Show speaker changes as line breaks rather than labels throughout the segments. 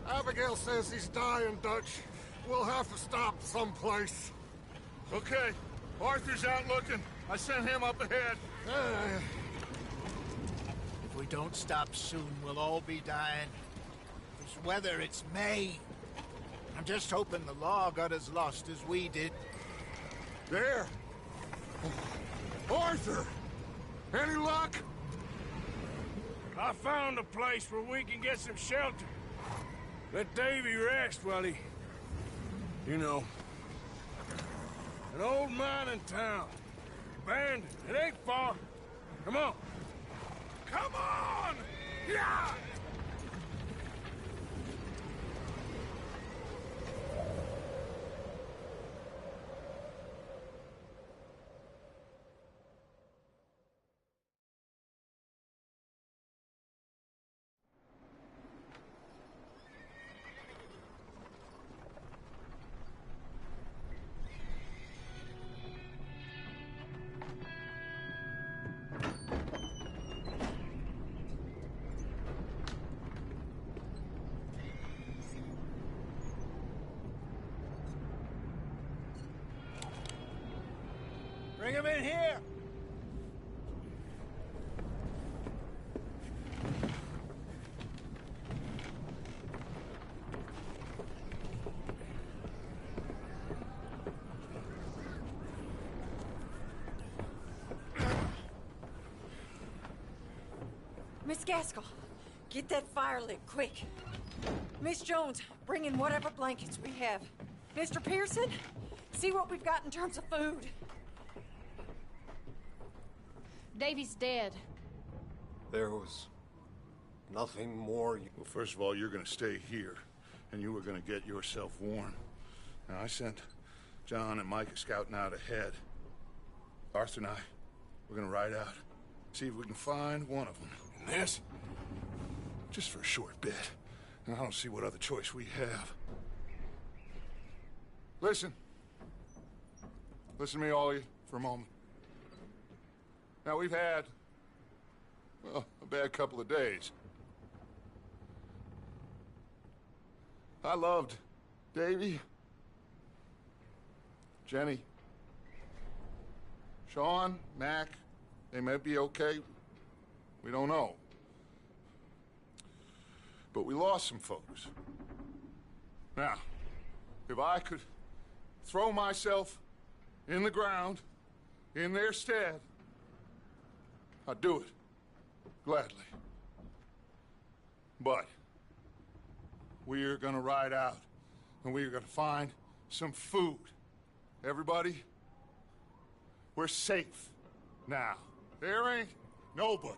Abigail says he's dying, Dutch. We'll have to stop someplace.
Okay. Arthur's out looking. I sent him up ahead.
If we don't stop soon, we'll all be dying. This weather, it's May. I'm just hoping the law got as lost as we did.
There! Arthur! Any luck?
I found a place where we can get some shelter. Let Davy rest while he... You know. An old mining town. Abandoned. It ain't far. Come on! Come on! Yeah!
Bring him in here!
Miss Gaskell, get that fire lit, quick. Miss Jones, bring in whatever blankets we have. Mr. Pearson, see what we've got in terms of food.
Davy's dead.
There was nothing more you...
Well, first of all, you're gonna stay here, and you were gonna get yourself warm. Now, I sent John and Micah scouting out ahead. Arthur and I, we're gonna ride out, see if we can find one of them.
And this?
Just for a short bit. And I don't see what other choice we have. Listen. Listen to me, all of you, for a moment. Now, we've had, well, a bad couple of days. I loved Davy, Jenny, Sean, Mac. They may be okay. We don't know. But we lost some folks. Now, if I could throw myself in the ground in their stead, I'd do it, gladly. But we are gonna ride out, and we are gonna find some food. Everybody, we're safe now. There ain't nobody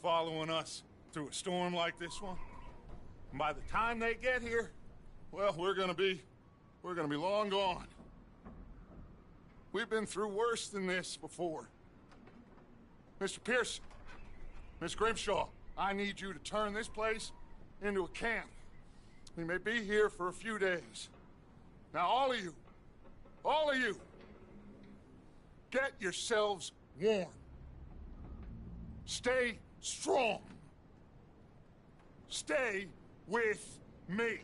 following us through a storm like this one. And by the time they get here, well, we're gonna be long gone. We've been through worse than this before. Mr. Pearson, Miss Grimshaw, I need you to turn this place into a camp. We may be here for a few days. Now, all of you, get yourselves warm. Stay strong. Stay with me.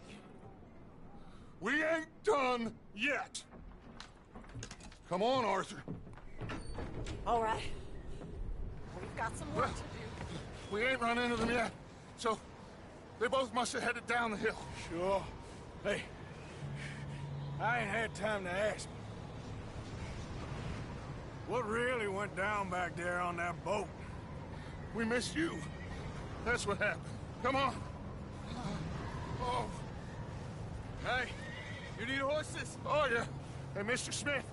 We ain't done yet. Come on, Arthur.
All right. We've got some work to do.
We ain't run into them yet, so they both must have headed down the hill.
Sure. Hey, I ain't had time to ask. What really went down back there on that boat?
We missed you. That's what happened. Come on. Oh.
Hey, you need horses?
Oh, yeah. Hey, Mr. Smith,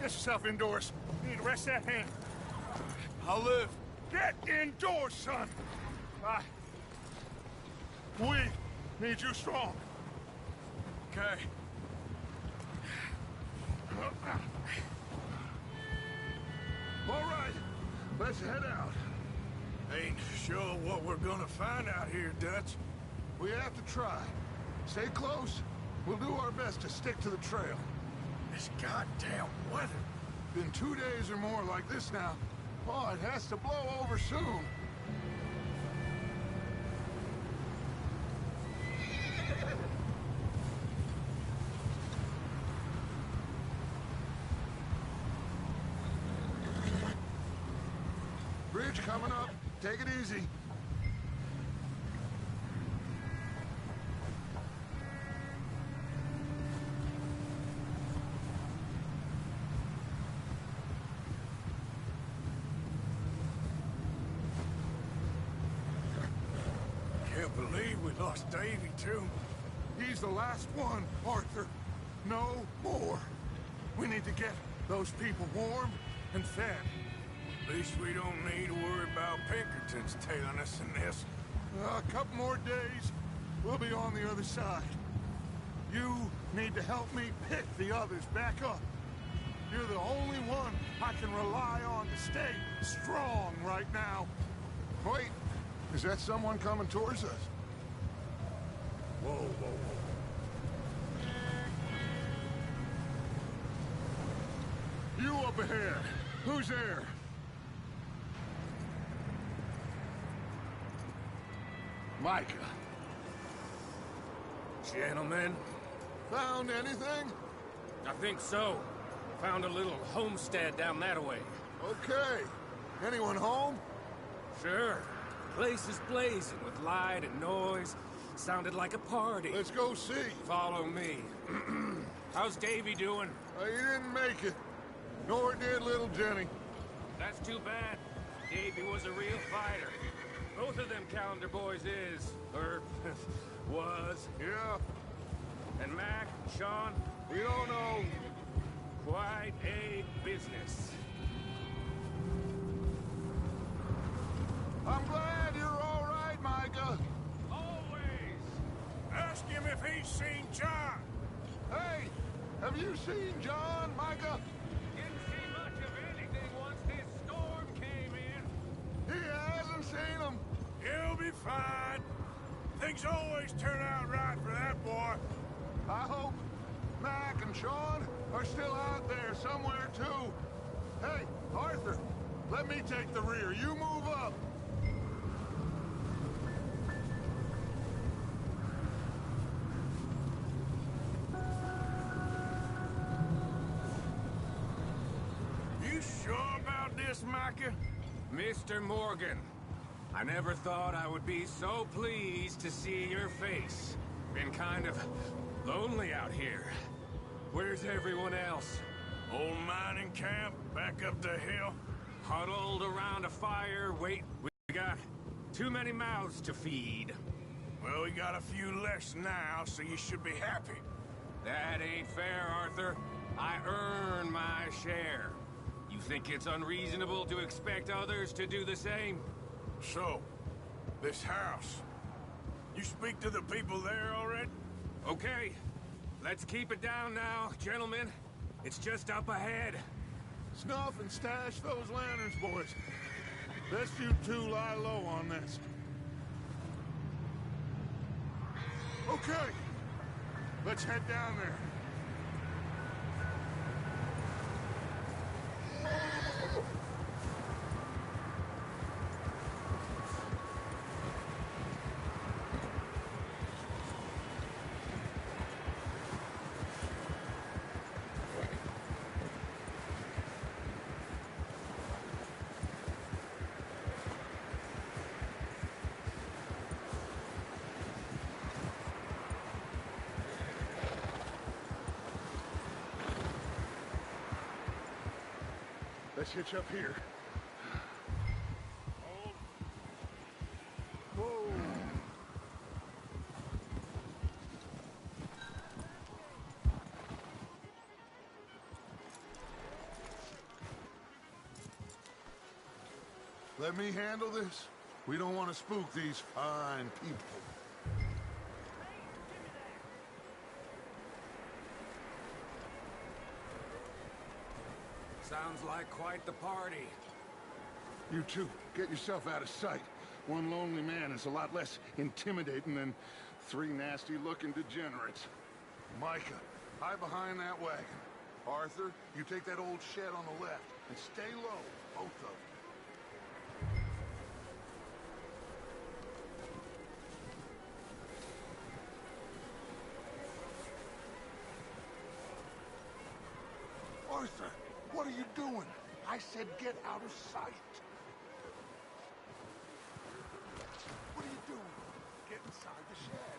get yourself indoors. You need to rest that hand.
I'll live.
Get indoors, son. We need you strong.
Okay.
All right, let's head out.
Ain't sure what we're gonna find out here, Dutch.
We have to try. Stay close. We'll do our best to stick to the trail.
This goddamn weather.
Been 2 days or more like this now. Oh, it has to blow over soon. Bridge coming up. Take it easy.
Can't believe we lost Davy, too.
He's the last one, Arthur. No more. We need to get those people warm and fed.
At least we don't need to worry about Pinkertons tailing us in this.
A couple more days, we'll be on the other side. You need to help me pick the others back up. You're the only one I can rely on to stay strong right now. Wait, is that someone coming towards us?
Whoa, whoa, whoa.
You up ahead. Who's there? Micah.
Gentlemen,
Found anything?
I think so. Found a little homestead down that way.
Okay. Anyone home?
Sure. Place is blazing with light and noise. Sounded like a party.
Let's go see.
Follow me. How's Davy doing?
He didn't make it. Nor did little Jenny.
That's too bad. Davy was a real fighter. Both of them calendar boys is, or was.
Yeah,
And Mac, Sean,
we don't know.
quite a business.
I'm glad you're all right, Micah.
Always. Ask him if he's seen John.
Hey, have you seen John, Micah?
Didn't see much of anything once this storm came in.
He hasn't seen him.
He'll be fine. Things always turn out right for that boy.
I hope Mac and Sean are still out there somewhere, too. Hey, Arthur, let me take the rear. You move up.
You sure about this, Micah?
Mr. Morgan, I never thought I would be so pleased to see your face. Been kind of lonely out here. Where's everyone else?
Old mining camp back up the hill.
Huddled around a fire, wait, we got too many mouths to feed.
Well, we got a few less now, so you should be happy.
That ain't fair, Arthur. I earn my share. You think it's unreasonable to expect others to do the same?
So, this house. You speak to the people there already?
Okay, let's keep it down now, gentlemen. It's just up ahead.
Snuff and stash those lanterns, boys. Best you two lie low on this. Okay, let's head down there. Let's hitch up here. Whoa. Let me handle this. We don't want to spook these fine people.
Sounds like quite the party.
You two, get yourself out of sight. One lonely man is a lot less intimidating than three nasty-looking degenerates. Micah, hide behind that wagon. Arthur, you take that old shed on the left, and stay low, both of you. Arthur, what are you doing? I said get out of sight. What are you doing? Get inside the shed.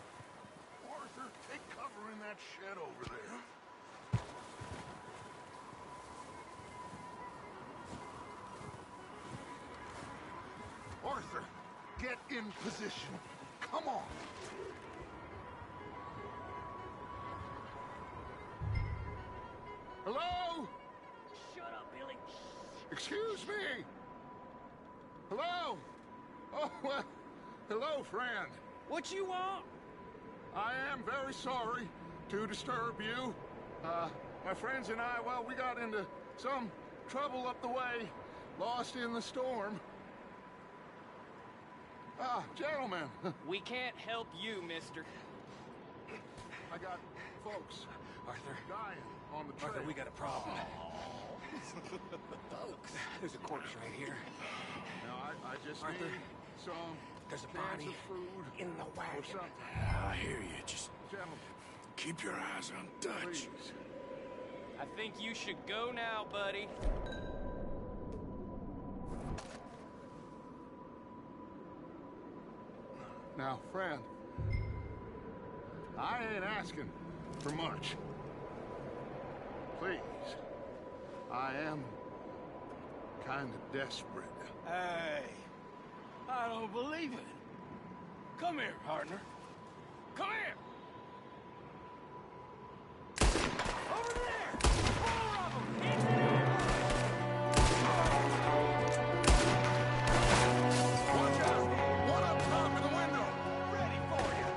Arthur, take cover in that shed over there. Arthur, get in position. Come on. Hello?
Shut up, Billy.
Excuse me. Hello? Oh, well, hello, friend.
What you want?
I am very sorry to disturb you. My friends and I, well, we got into some trouble up the way, lost in the storm. Gentlemen.
We can't help you, mister.
I got folks
Arthur.
dying on the trail.
Arthur, we got a problem.
Folks.
There's a corpse right here.
Now, I just
Arthur,
need some
there's a
cans
body
of food
in the
or
wagon.
something.
I hear you. Just
Gentlemen,
keep your eyes on Dutch.
please.
I think you should go now, buddy.
Now, friend, I ain't asking for much. Please. I am kind of desperate.
Hey, I don't believe it. Come here, partner. Come here. Over there! Four of them! In there!
Watch out! One up top of the window!
Ready for you.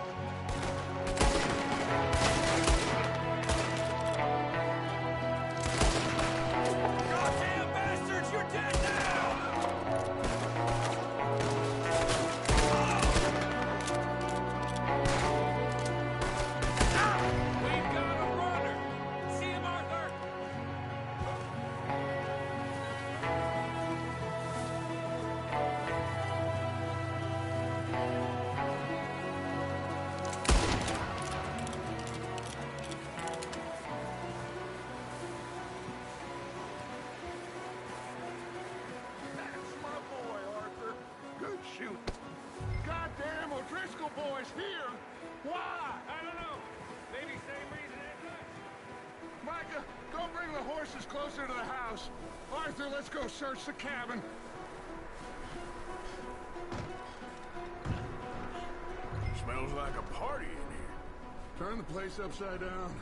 Goddamn bastards, you're dead now! We've got a runner! See him, Arthur?
That's my boy, Arthur. Good shooting. Goddamn O'Driscoll boy's here! Why?
I don't know. Maybe same reason as us.
Micah, go bring the horses closer to the house. Arthur, let's go search the cabin.
Smells like a party in here.
Turn the place upside down.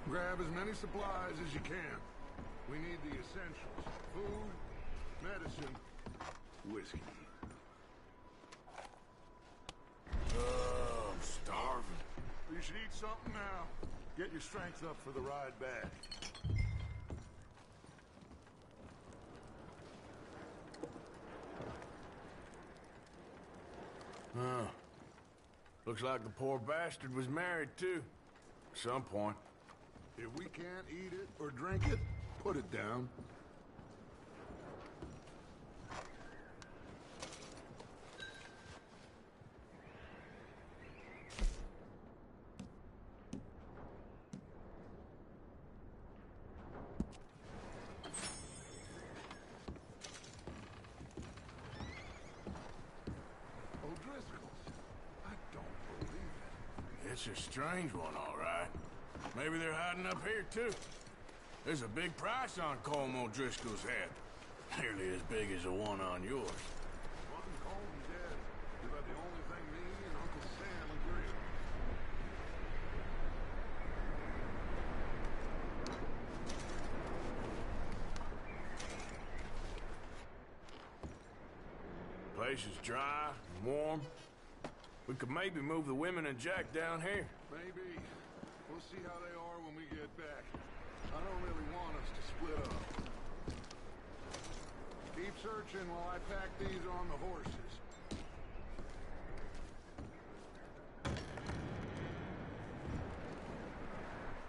Grab as many supplies as you can. We need the essentials. Food, medicine, whiskey.
I'm starving.
You should eat something now. Get your strength up for the ride back.
Huh. Looks like the poor bastard was married, too. At some point.
If we can't eat it or drink it, put it down. O'Driscoll's. I don't believe it.
It's a strange one, all right. Maybe they're hiding up here, too. There's a big price on Colm O'Driscoll's head. Nearly as big as the one on yours.
One Colm dead is about the only thing me and Uncle Sam agree on.
Place is dry and warm. We could maybe move the women and Jack down here.
Maybe. We'll see how they are when we get back. I don't really want us to split up. Keep searching while I pack these on the horses.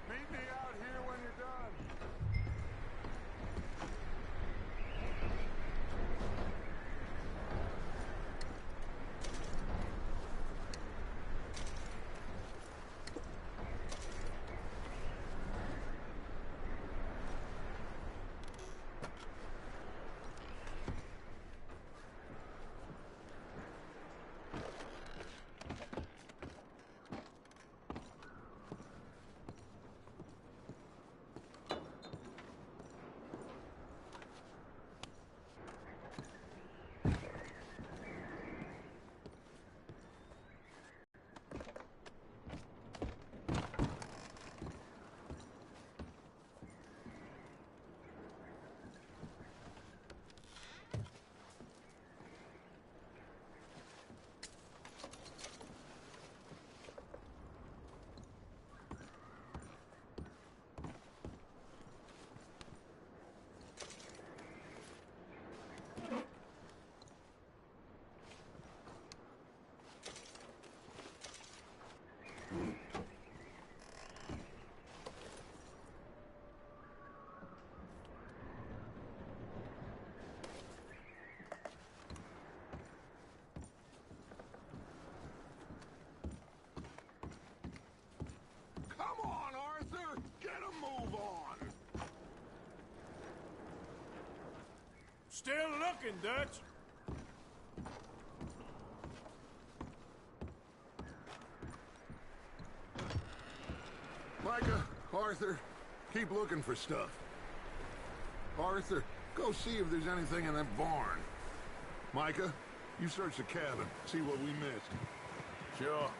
Meet me out here when you're done.
Still looking, Dutch.
Micah, Arthur, keep looking for stuff. Arthur, go see if there's anything in that barn. Micah, you search the cabin, see what we missed.
Sure.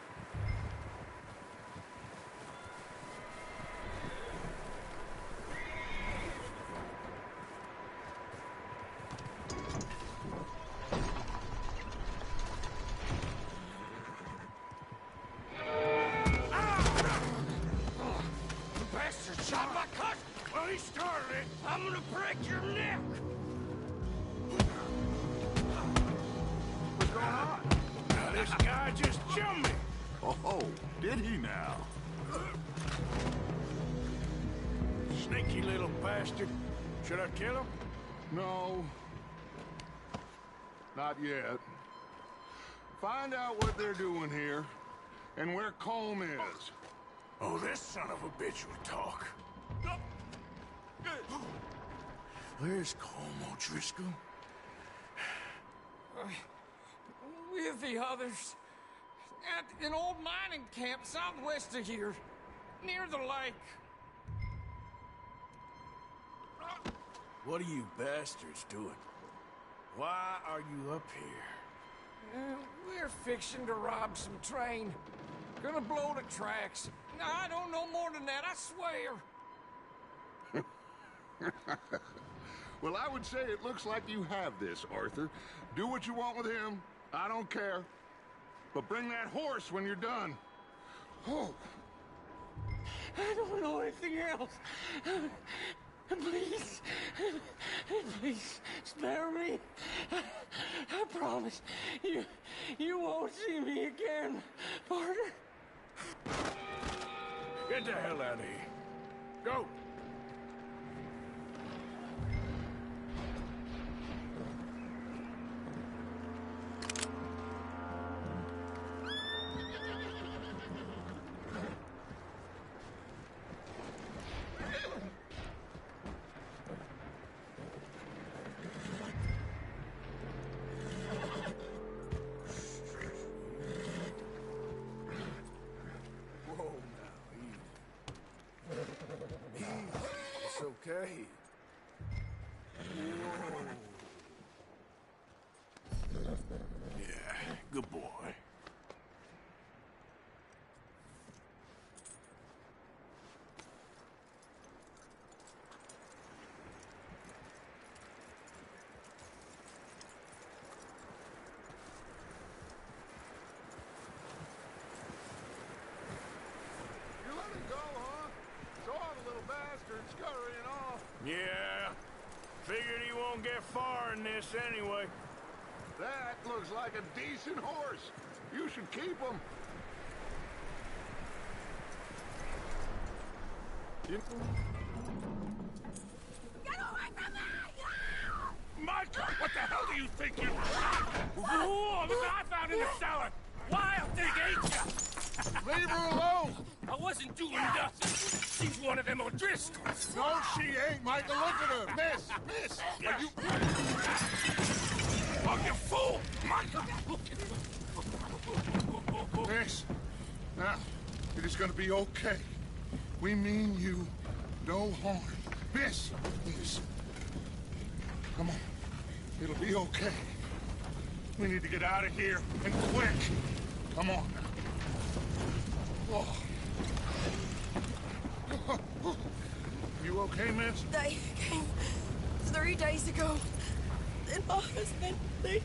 Shot my cousin! Well, he started it. I'm gonna break your neck!
What's going on?
Now, this guy just jumped me.
Oh, did he now?
Sneaky little bastard. Should I kill him?
No. Not yet. Find out what they're doing here, and where Colm is.
Oh, this son of a bitch will talk. Where's Colm O'Driscoll?
With the others. At an old mining camp southwest of here. Near the lake.
What are you bastards doing? Why are you up here?
We're fixing to rob some train. Gonna blow the tracks. I don't know more than that, I swear.
Well, I would say it looks like you have this, Arthur. Do what you want with him. I don't care. But bring that horse when you're done. Oh.
I don't know anything else. Please. Please, spare me. I promise. You won't see me again, partner.
Get the hell out of here. Go. Okay. Whoa. Yeah, good boy.
You let him go, huh? Saw the little bastard scurrying off.
Yeah, figured he won't get far in this anyway.
That looks like a decent horse. You should keep him.
Get away from me!
Michael, what the hell do you think you're... Whoa, look what I found in the cellar! Wild thing, ain't ya?
Leave her alone!
I wasn't doing nothing. She's one of them O'Driscolls.
No, she ain't, Michael. Look at her. Miss, are you...
Oh, you fool! Michael!
Miss, now, it is gonna be okay. We mean you no harm. Miss, come on. It'll be okay. We need to get out of here, and quick. Come on now. Oh. You okay, miss?
They came 3 days ago. And my husband, they...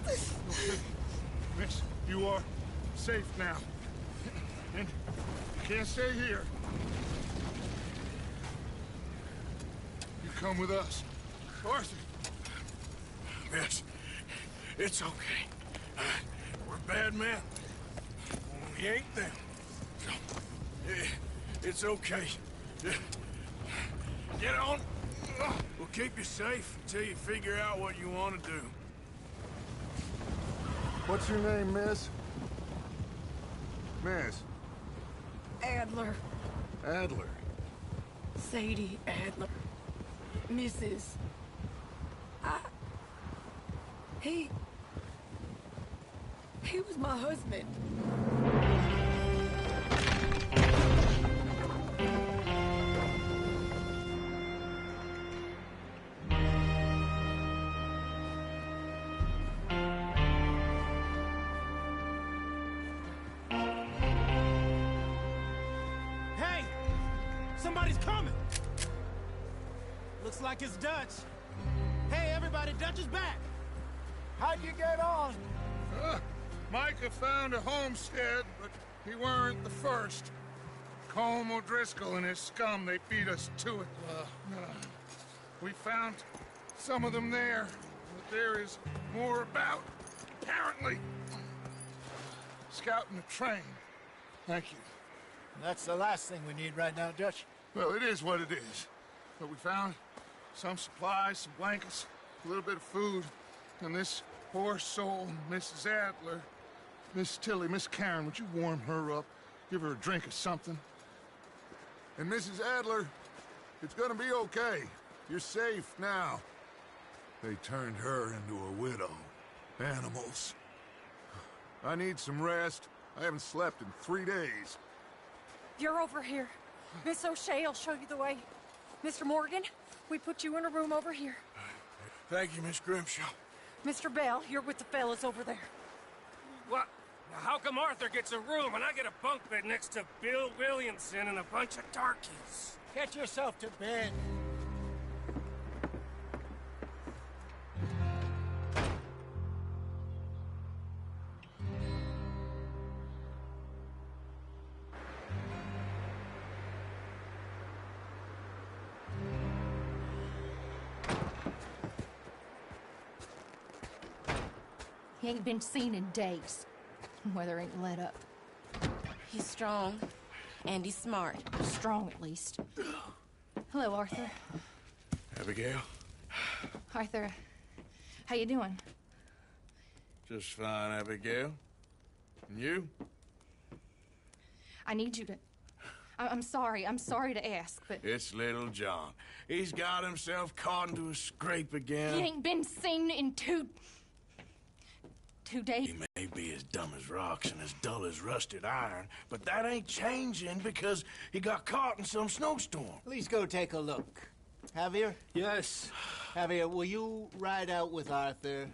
Okay. Miss, you are safe now. And you can't stay here. You come with us. Arthur.
Miss, it's okay. We're bad men. We ain't them. It's okay. Get on. We'll keep you safe until you figure out what you want to do.
What's your name, miss? Miss.
Adler.
Adler.
Sadie Adler. Mrs.
He was my husband.
Hey! Somebody's coming! Looks like it's Dutch. Hey, everybody, Dutch is back!
How'd you get on?
Micah found a homestead, but he weren't the first. Colm O'Driscoll and his scum, they beat us to it. We found some of them there, but there is more about, apparently. Scouting the train. Thank you.
That's the last thing we need right now, Dutch.
Well, it is what it is. But we found some supplies, some blankets, a little bit of food, and this poor soul, Mrs. Adler, Miss Tilly, Miss Karen, would you warm her up? Give her a drink or something?
And Mrs. Adler, it's gonna be okay. You're safe now. They turned her into a widow. Animals. I need some rest. I haven't slept in 3 days.
You're over here. Miss O'Shea will show you the way. Mr. Morgan, we put you in a room over here.
Thank you, Miss Grimshaw.
Mr. Bell, you're with the fellas over there.
What? How come Arthur gets a room and I get a bunk bed next to Bill Williamson and a bunch of darkies?
Get yourself to bed.
He ain't been seen in days. Weather ain't let up.
He's strong, and he's smart.
Strong, at least. Hello, Arthur.
Abigail?
Arthur, how you doing?
Just fine, Abigail. And you?
I need you to... I'm sorry to ask, but...
It's little John. He's got himself caught into a scrape again.
He ain't been seen in 2 days.
He may be as dumb as rocks and as dull as rusted iron, but that ain't changing because he got caught in some snowstorm.
Please go take a look. Javier?
Yes.
Javier, will you ride out with Arthur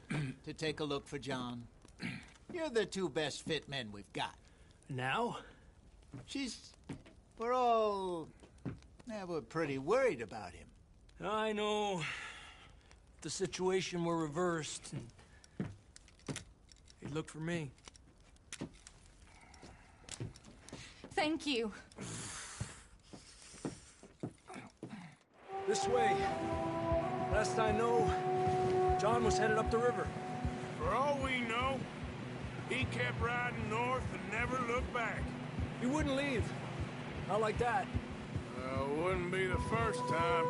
to take a look for John? You're the 2 best fit men we've got.
Now?
We're pretty worried about him.
I know. If the situation were reversed, he'd look for me.
Thank you.
This way. Last I know, John was headed up the river.
For all we know, he kept riding north and never looked back.
He wouldn't leave. Not like that.
Wouldn't be the first time.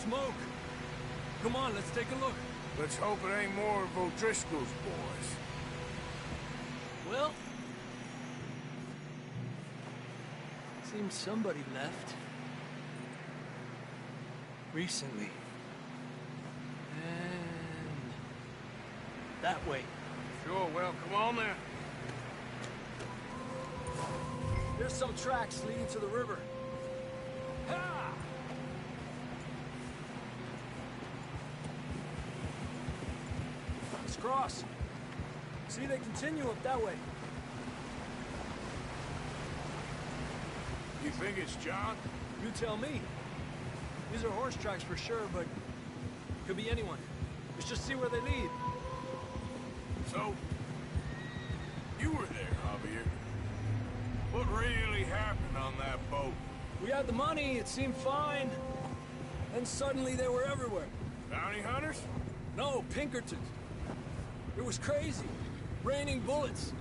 Smoke. Come on, let's take a look.
Let's hope it ain't more of O'Driscoll's boys.
Well, seems somebody left. Recently. And that way.
Sure, well, come on then.
There's some tracks leading to the river. Ha! Let's cross. See, they continue up that way.
You think it's John?
You tell me. These are horse tracks for sure, but could be anyone. Let's just see where they lead.
So, you were there, Javier. What really happened on that boat?
We had the money, it seemed fine. Then suddenly they were everywhere.
Bounty hunters?
No, Pinkertons. It was crazy. Raining bullets.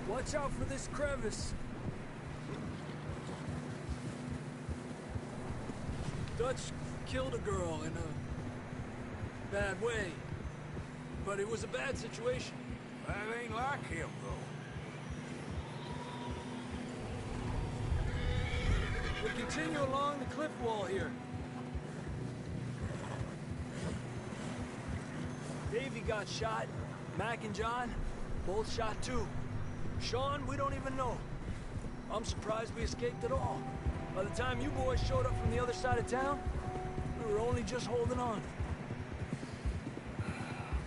Watch out for this crevice. Dutch killed a girl in a bad way. But it was a bad situation.
That ain't like him, though.
We'll continue along the cliff wall here. Davey got shot. Mac and John, both shot too. Sean, we don't even know. I'm surprised we escaped at all. By the time you boys showed up from the other side of town, we were only just holding on.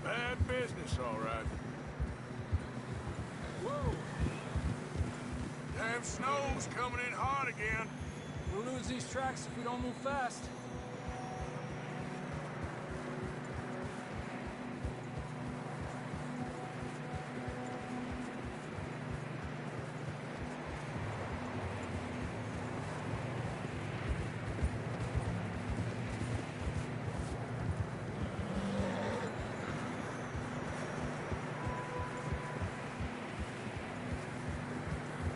Bad business, all right.
Whoa!
Damn snow's coming in hard again.
We'll lose these tracks if we don't move fast.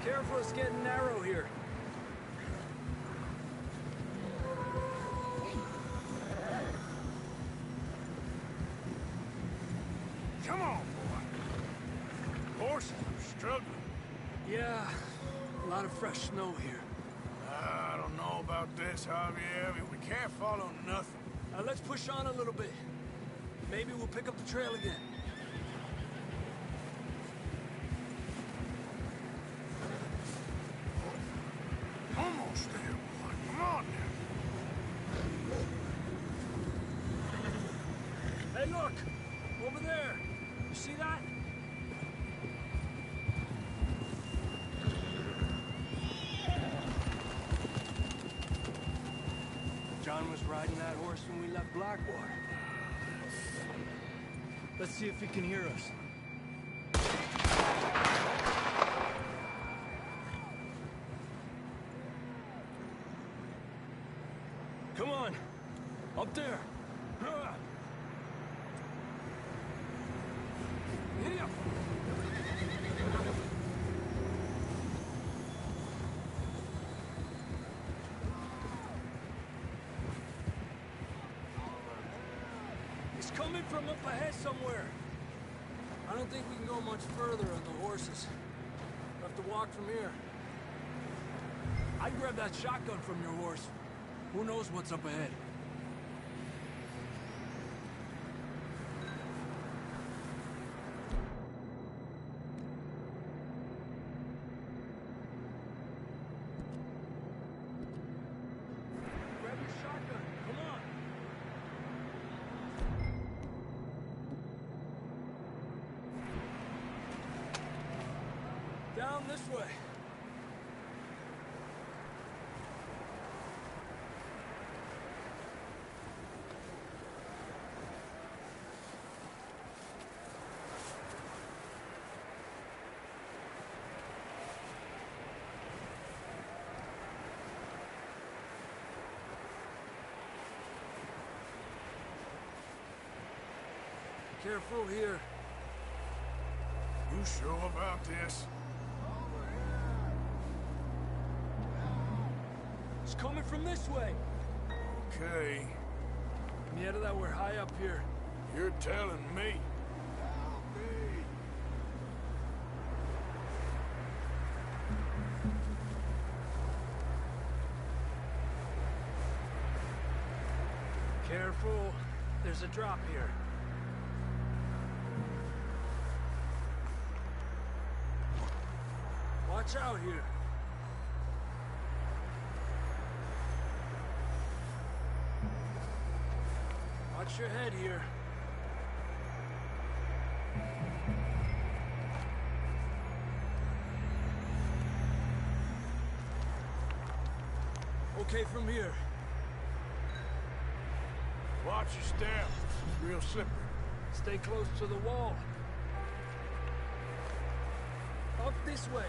Careful, it's getting narrow here.
Come on, boy. Horses are struggling.
Yeah, a lot of fresh snow here.
I don't know about this, Javier. I mean, we can't follow nothing.
Let's push on a little bit. Maybe we'll pick up the trail again.
Almost there, boy. Come on now.
Hey, look! Over there! You see that? John was riding that horse when we left Blackwater. Let's see if he can hear us. Come on! Up there! Giddy up! He's coming from up ahead somewhere. I don't think we can go much further on the horses. We'll have to walk from here. I'd grab that shotgun from your horse. Who knows what's up ahead? Grab your shotgun. Come on. Down this way. Careful here.
You sure about this?
It's coming from this way.
Okay.
Yeah, that we're high up here.
You're telling me.
Careful. There's a drop here. Watch out here. Watch your head here. Okay from here.
Watch your step. It's real slippery.
Stay close to the wall. Up this way.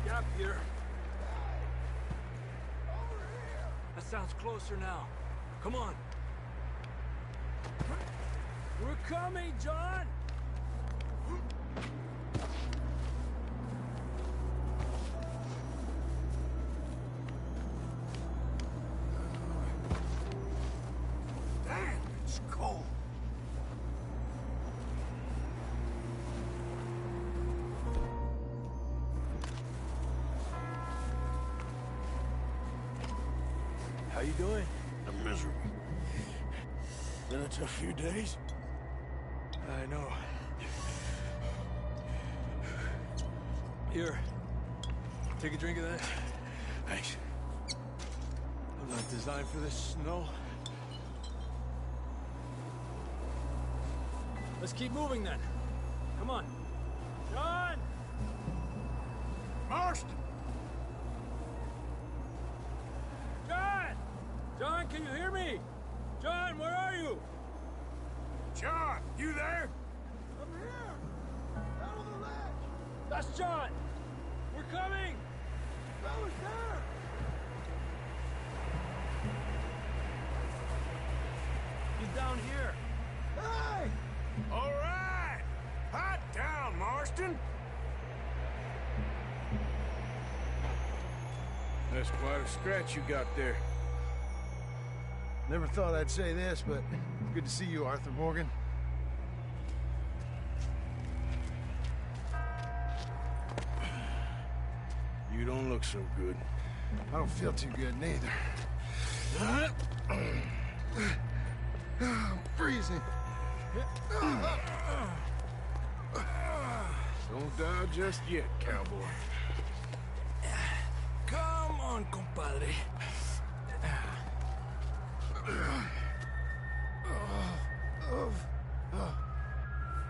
Gap here. sounds closer now. Come on. We're coming, John!
Damn, it's cold.
How you doing?
I'm miserable. Been a tough few days.
I know. Here. Take a drink of that.
Thanks.
I'm not designed for this snow. Let's keep moving then. Come on. John!
Marston!
John! John, can you hear me? John, where are you?
John, you there?
I'm here! Down on the ledge! That's John! We're coming! Fellas, there! He's down here. Hey!
All right! Hot down, Marston! That's quite a scratch you got there.
Never thought I'd say this, but good to see you, Arthur Morgan.
You don't look so good.
I don't feel too good, neither. I'm freezing.
Don't die just yet, cowboy.
Come on, compadre.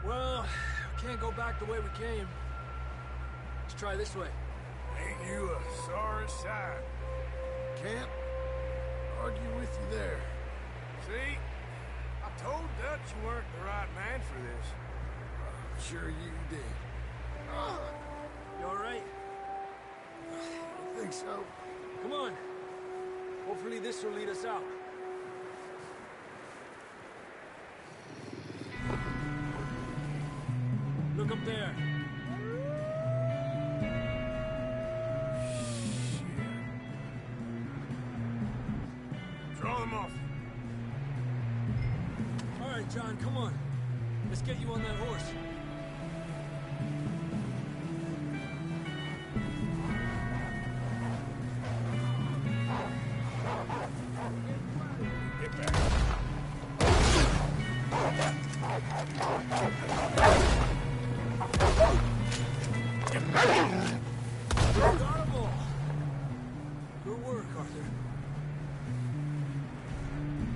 Well, we can't go back the way we came. Let's try this way.
Ain't you a sorry sight?
Can't argue with you there.
See? I told Dutch you weren't the right man for this.
Sure you did.
You all right?
I think so.
Come on. Hopefully this will lead us out. Look up there.
Throw them off.
All right, John, come on. Let's get you on that horse.
Get back.
Got 'em all. Good work, Arthur.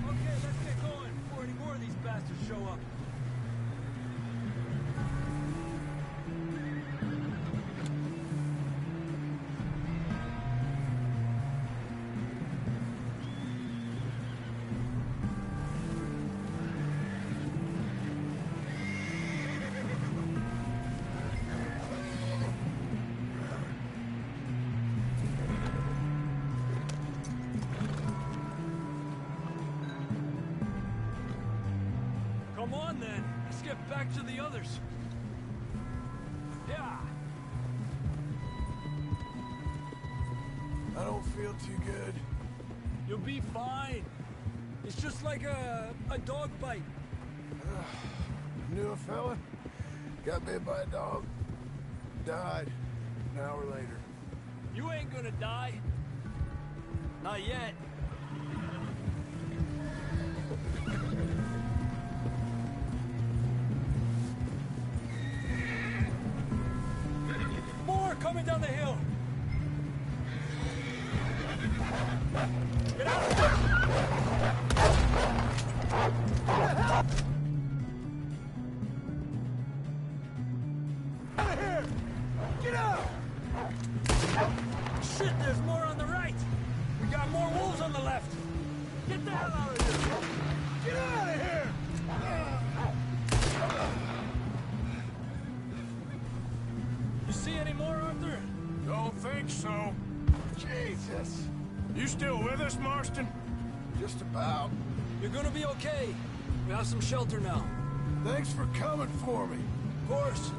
Okay, let's get going before any more of these bastards show up. Come on, then. Let's get back to the others. Yeah.
I don't feel too good.
You'll be fine. It's just like a dog bite.
Knew a fella, got bit by a dog, died an hour later.
You ain't gonna die. Not yet. More coming down the hill. Get out of here! Out of here! Get out! Shit, there's more on the right. We got more wolves on the left. Get the hell out of here! Get out of here! You see any more, Arthur?
Don't think so.
Jesus!
You still with us, Marston?
Just about.
You're gonna be okay. We have some shelter now.
Thanks for coming for me.
Of course.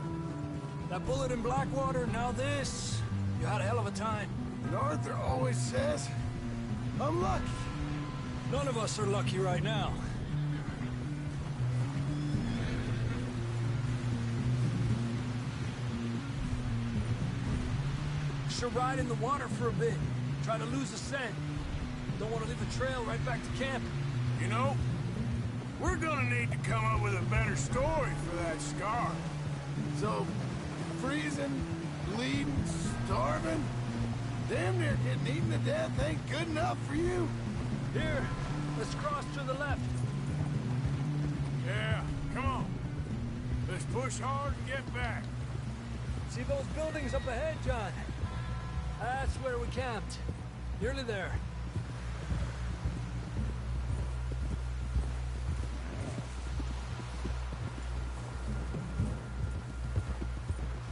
That bullet in Blackwater, now this. You had a hell of a time.
And Arthur always says, I'm lucky.
None of us are lucky right now. Should ride in the water for a bit. Try to lose a scent. Don't want to leave a trail right back to camp.
You know, we're gonna need to come up with a better story for that scar.
So, freezing, bleeding, starving, damn near getting eaten to death ain't good enough for you?
Here, let's cross to the left.
Yeah, come on. Let's push hard and get back.
See those buildings up ahead, John? That's where we camped. Nearly there.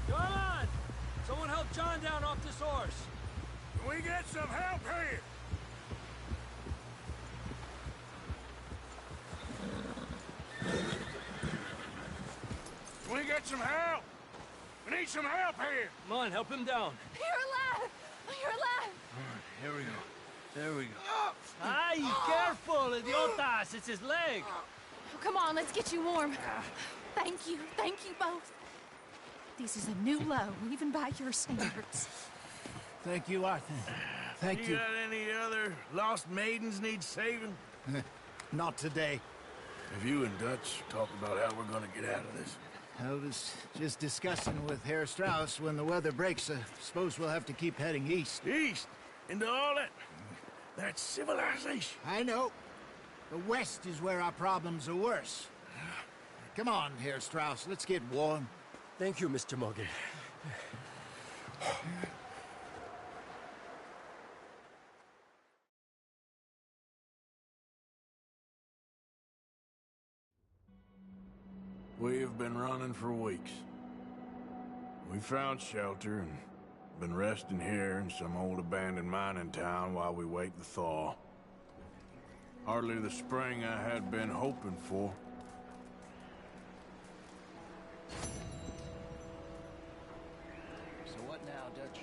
Come on! Someone help John down off this horse.
Can we get some help here? Can we get some help? We need some help here.
Come on, help him down.
You're alive! You're alive!
All right, here we go. There we go.
Ay, careful, idiotas! It's his leg!
Oh, come on, let's get you warm. Thank you both. This is a new low, even by your standards.
Thank you, Arthur. Thank you.
You got any other lost maidens need saving?
Not today.
Have you and Dutch talked about how we're gonna get out of this?
I was just discussing with Herr Strauss when the weather breaks. I suppose we'll have to keep heading east.
East? Into all that civilization?
I know. The west is where our problems are worse. Come on, Herr Strauss, let's get warm.
Thank you, Mr. Morgan.
We have been running for weeks. We found shelter and been resting here in some old abandoned mining town while we wait the thaw. Hardly the spring I had been hoping for.
So what now, Dutch?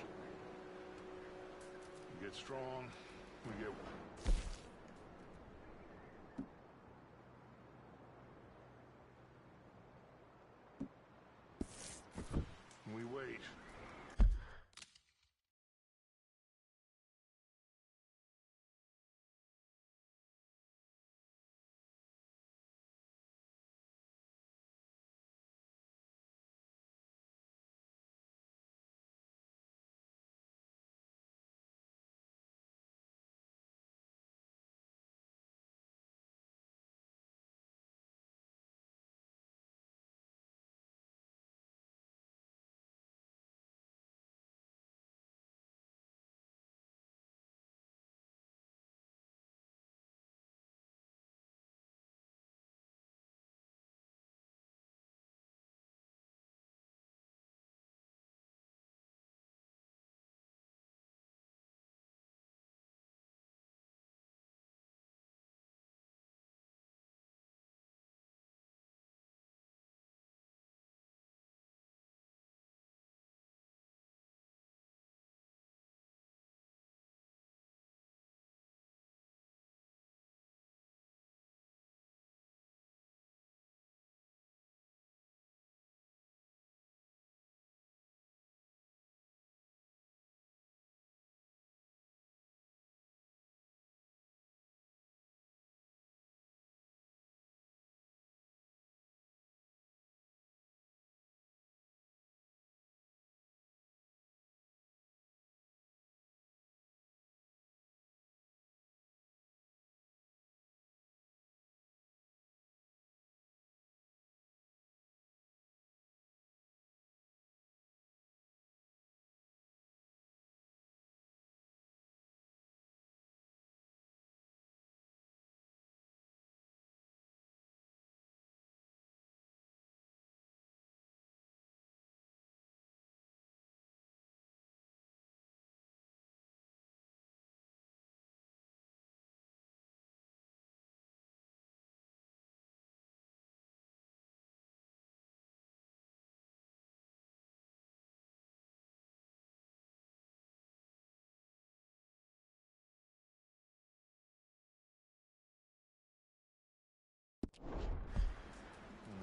We get strong, we get... We wait.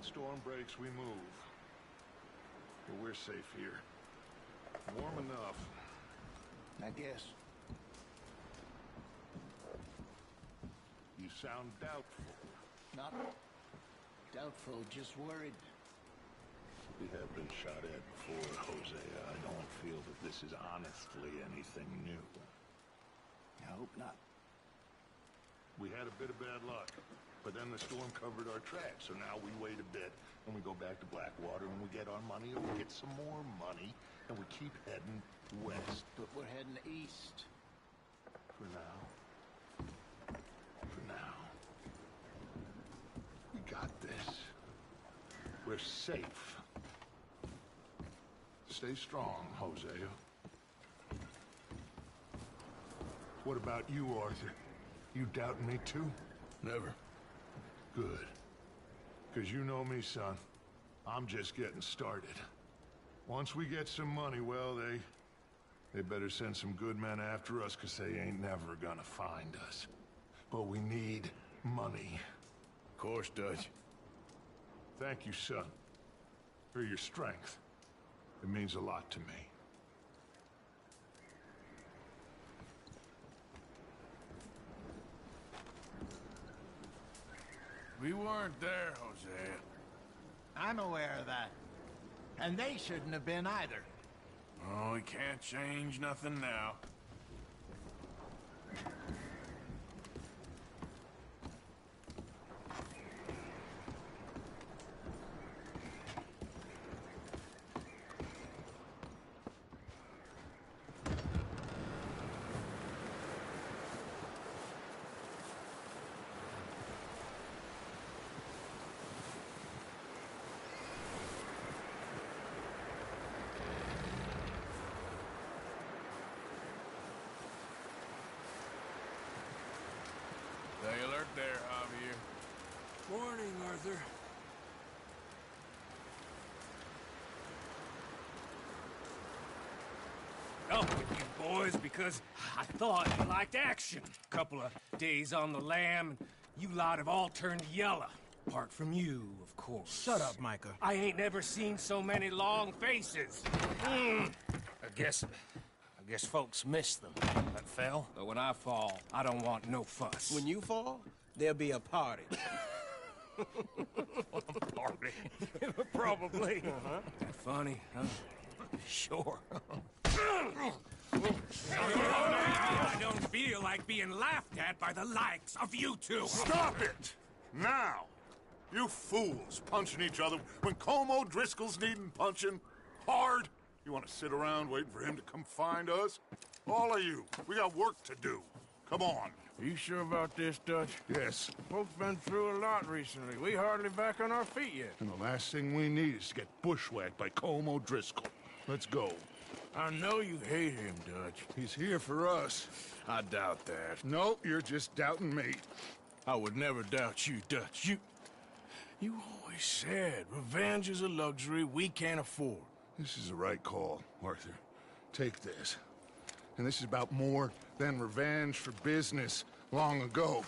storm breaks, we move. But we're safe here. Warm enough.
I guess.
You sound doubtful.
Not doubtful, just worried.
We have been shot at before, Hosea. I don't feel that this is honestly anything new.
I hope not.
We had a bit of bad luck, but then the storm covered our tracks, so now we wait a bit, and we go back to Blackwater, and we get our money, and we get some more money, and we keep heading west.
But we're heading east.
For now. For now. We got this. We're safe. Stay strong, Hosea. What about you, Arthur? You doubting me too?
Never.
Good. Because you know me, son. I'm just getting started. Once we get some money, well, they better send some good men after us, because they ain't never gonna find us. But we need money.
Of course, Dutch.
Thank you, son, for your strength. It means a lot to me.
We weren't there, Hosea.
I'm aware of that. And they shouldn't have been either.
Oh, we can't change nothing now. Stay alert there, Javier.
Morning, Arthur.
Up with you boys because I thought you liked action. Couple of days on the lam, and you lot have all turned yellow. Apart from you, of course.
Shut up, Micah.
I ain't never seen so many long faces. I guess folks miss them that fell. But when I fall, I don't want no fuss.
When you fall, there'll be a party.
Party? Probably. Funny, huh? Sure. I don't feel like being laughed at by the likes of you two.
Stop it! Now! You fools punching each other when Como Driscoll's needing punching hard. You want to sit around waiting for him to come find us? All of you, we got work to do. Come on.
Are you sure about this, Dutch?
Yes.
Folks been through a lot recently. We hardly back on our feet yet.
And the last thing we need is to get bushwhacked by Como Driscoll. Let's go.
I know you hate him, Dutch.
He's here for us.
I doubt that.
No, you're just doubting me.
I would never doubt you, Dutch. You always said revenge is a luxury we can't afford.
This is the right call, Arthur. Take this. And this is about more than revenge for business long ago.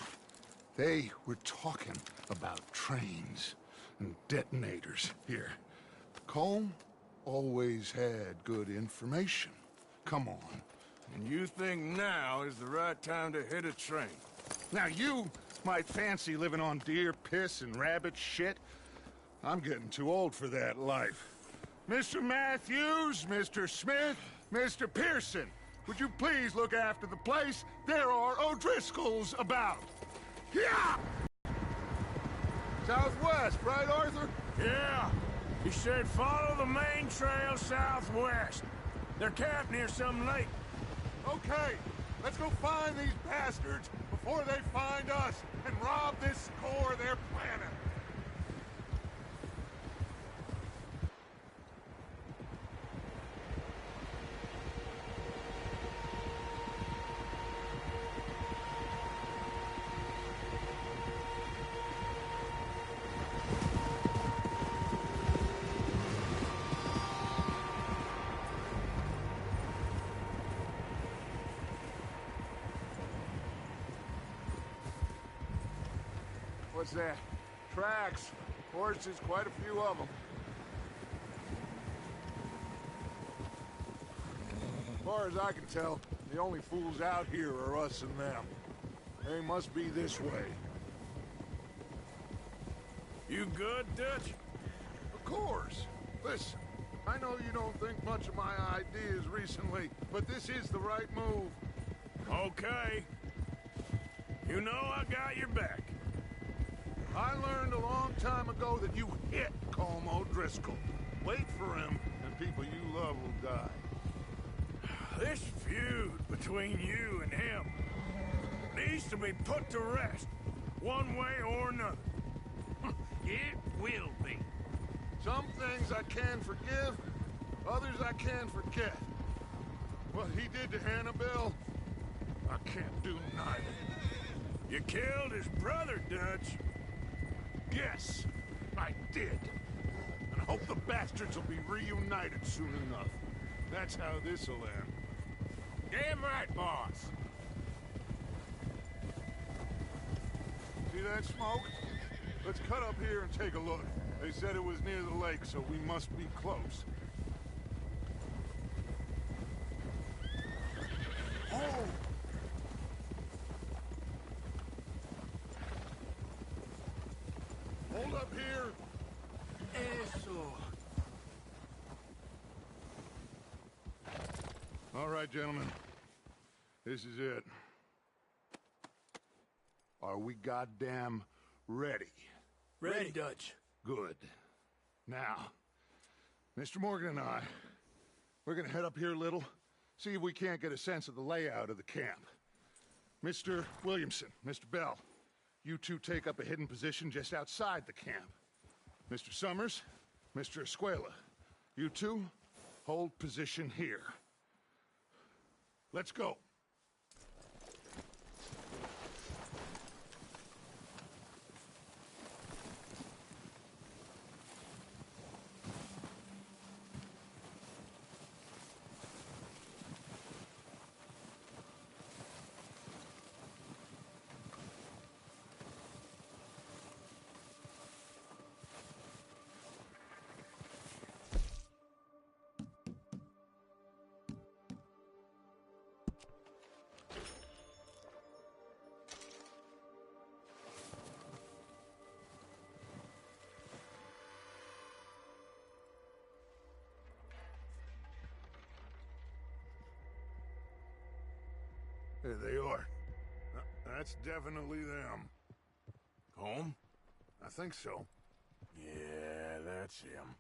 They were talking about trains and detonators here. Colm always had good information. Come on.
And you think now is the right time to hit a train?
Now you might fancy living on deer piss and rabbit shit. I'm getting too old for that life. Mr. Matthews, Mr. Smith, Mr. Pearson, would you please look after the place? There are O'Driscolls about. Yeah! Southwest, right, Arthur?
Yeah. He said follow the main trail southwest. They're camped near some lake.
Okay, let's go find these bastards before they find us and rob this core they're planning. What's that? Tracks. Horses, quite a few of them. As far as I can tell, the only fools out here are us and them. They must be this way.
You good, Dutch?
Of course. Listen, I know you don't think much of my ideas recently, but this is the right move.
Okay. You know I got your back.
I learned a long time ago that you hit Colm O'Driscoll. Wait for him, and people you love will die.
This feud between you and him needs to be put to rest, one way or another.
It will be.
Some things I can forgive, others I can forget. What he did to Annabelle, I can't do neither.
You killed his brother, Dutch.
Yes, I did. And I hope the bastards will be reunited soon enough. That's how this'll end.
Damn right, boss.
See that smoke? Let's cut up here and take a look. They said it was near the lake, so we must be close. Oh! Hold up here!
Eso.
All right, gentlemen. This is it. Are we goddamn ready?
Ready, Dutch.
Good. Now, Mr. Morgan and I, we're gonna head up here a little, see if we can't get a sense of the layout of the camp. Mr. Williamson, Mr. Bell, you two take up a hidden position just outside the camp. Mr. Summers, Mr. Escuela, you two hold position here. Let's go. There they are. That's definitely them.
Home?
I think so.
Yeah, that's him.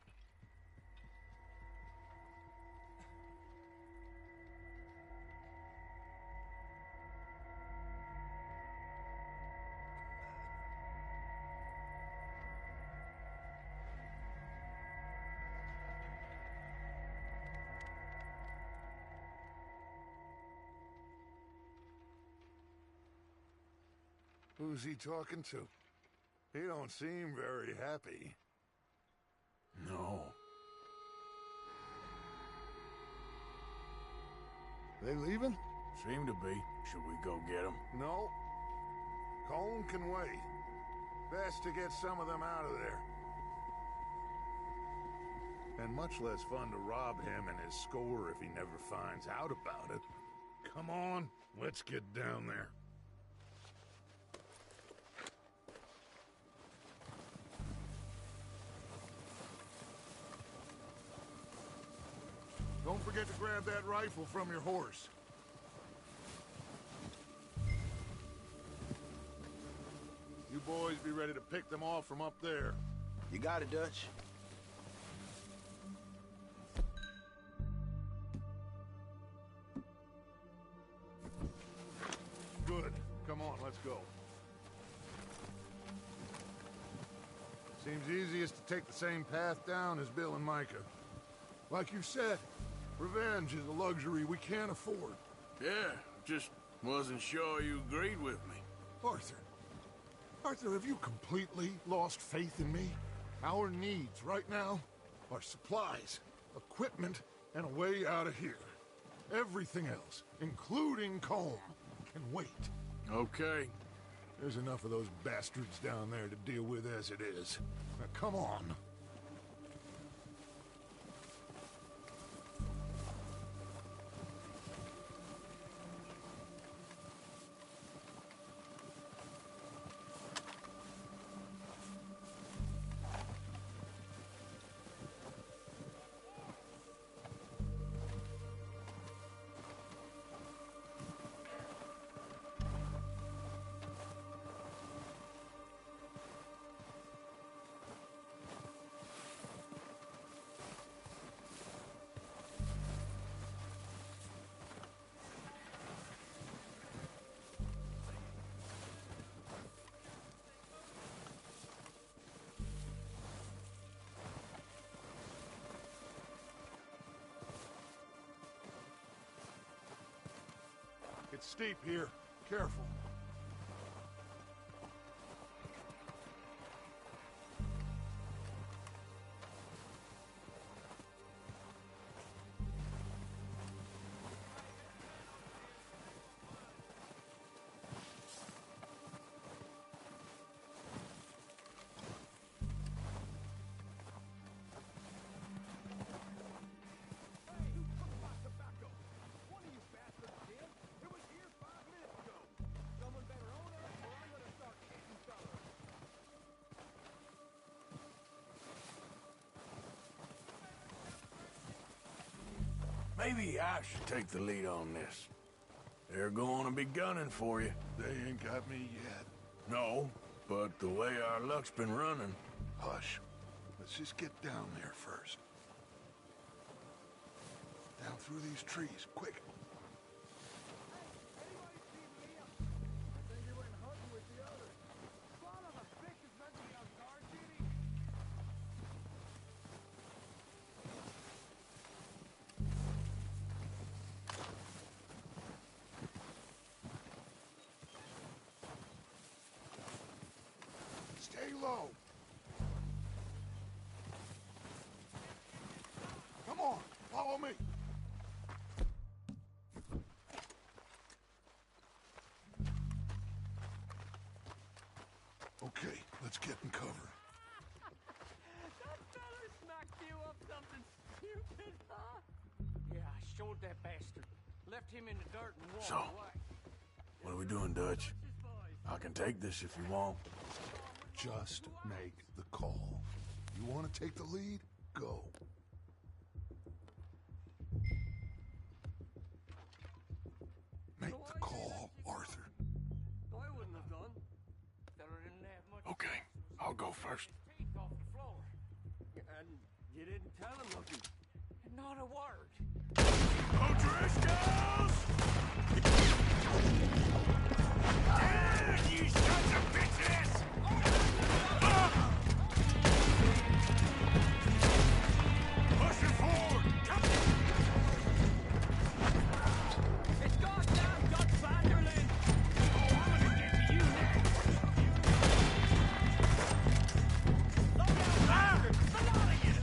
Who's he talking to? He don't seem very happy.
No.
They leaving?
Seem to be. Should we go get them?
No. Colm can wait. Best to get some of them out of there. And much less fun to rob him and his score if he never finds out about it. Come on, let's get down there. Don't forget to grab that rifle from your horse. You boys be ready to pick them off from up there.
You got it, Dutch.
Good. Come on, let's go. Seems easiest to take the same path down as Bill and Micah. Like you said, revenge is a luxury we can't afford.
Yeah, just wasn't sure you agreed with me.
Arthur, have you completely lost faith in me? Our needs right now are supplies, equipment, and a way out of here. Everything else, including Colm, can wait.
Okay.
There's enough of those bastards down there to deal with as it is. Now, come on. It's steep here. Careful.
Maybe I should take the lead on this. They're going to be gunning for you.
They ain't got me yet.
No, but the way our luck's been running...
Hush. Let's just get down there first. Down through these trees, quick. Stay low. Come on, follow me. Okay, let's get in cover.
That fella smacked you up something stupid, huh? Yeah, I showed that bastard. Left him in the dirt and walked away.
What are we doing, Dutch? I can take this if you want.
Just make the call. You want to take the lead? Go. Make the call, Arthur.
I wouldn't have done. Fella didn't have much.
Okay, I'll go first.
Teeth off the floor. And you didn't tell him nothing. Not a word.
O'Driscolls! You sons of bitches! Pushing forward!
It's goddamn Dutch Vanderlyn! Oh, I'm gonna get to you next! Slow down, bastard! A lot of you!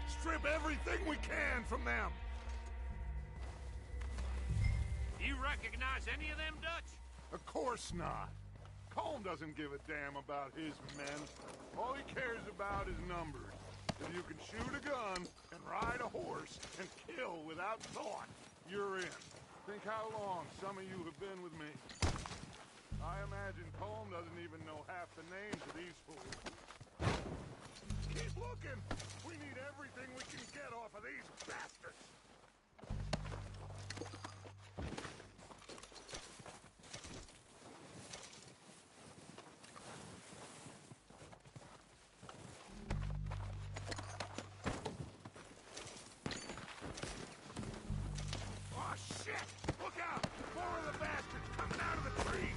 Strip everything we can from them.
recognize any of them, Dutch?
Of course not. Colm doesn't give a damn about his men. All he cares about is numbers. If you can shoot a gun and ride a horse and kill without thought, you're in. Think how long some of you have been with me. I imagine Colm doesn't even know half the names of these fools. Keep looking! We need everything we can get off of these bastards! Oh, shit! Look out! More of the bastards coming out of the trees!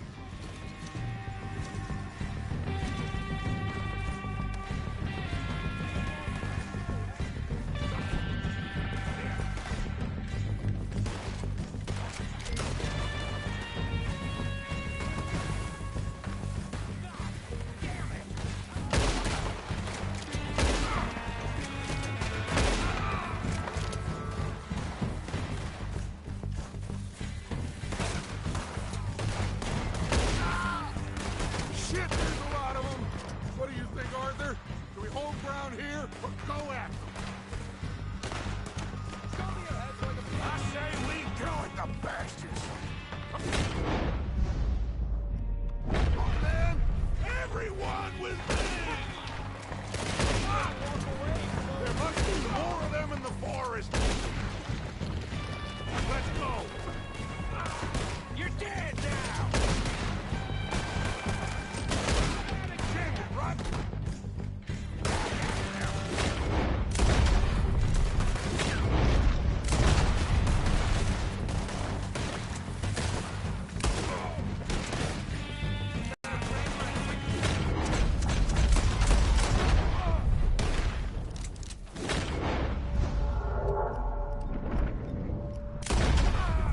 Shit, there's a lot of them! What do you think, Arthur? Do we hold ground here or go after them? I say we go at the bastards! Come on, man! Everyone with me! There must be more of them in the forest! Let's go! You're dead now! Right?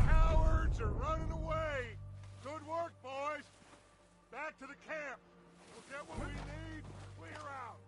Cowards are running away! Good work, boys! Back to the camp! We'll get what we need, clear out!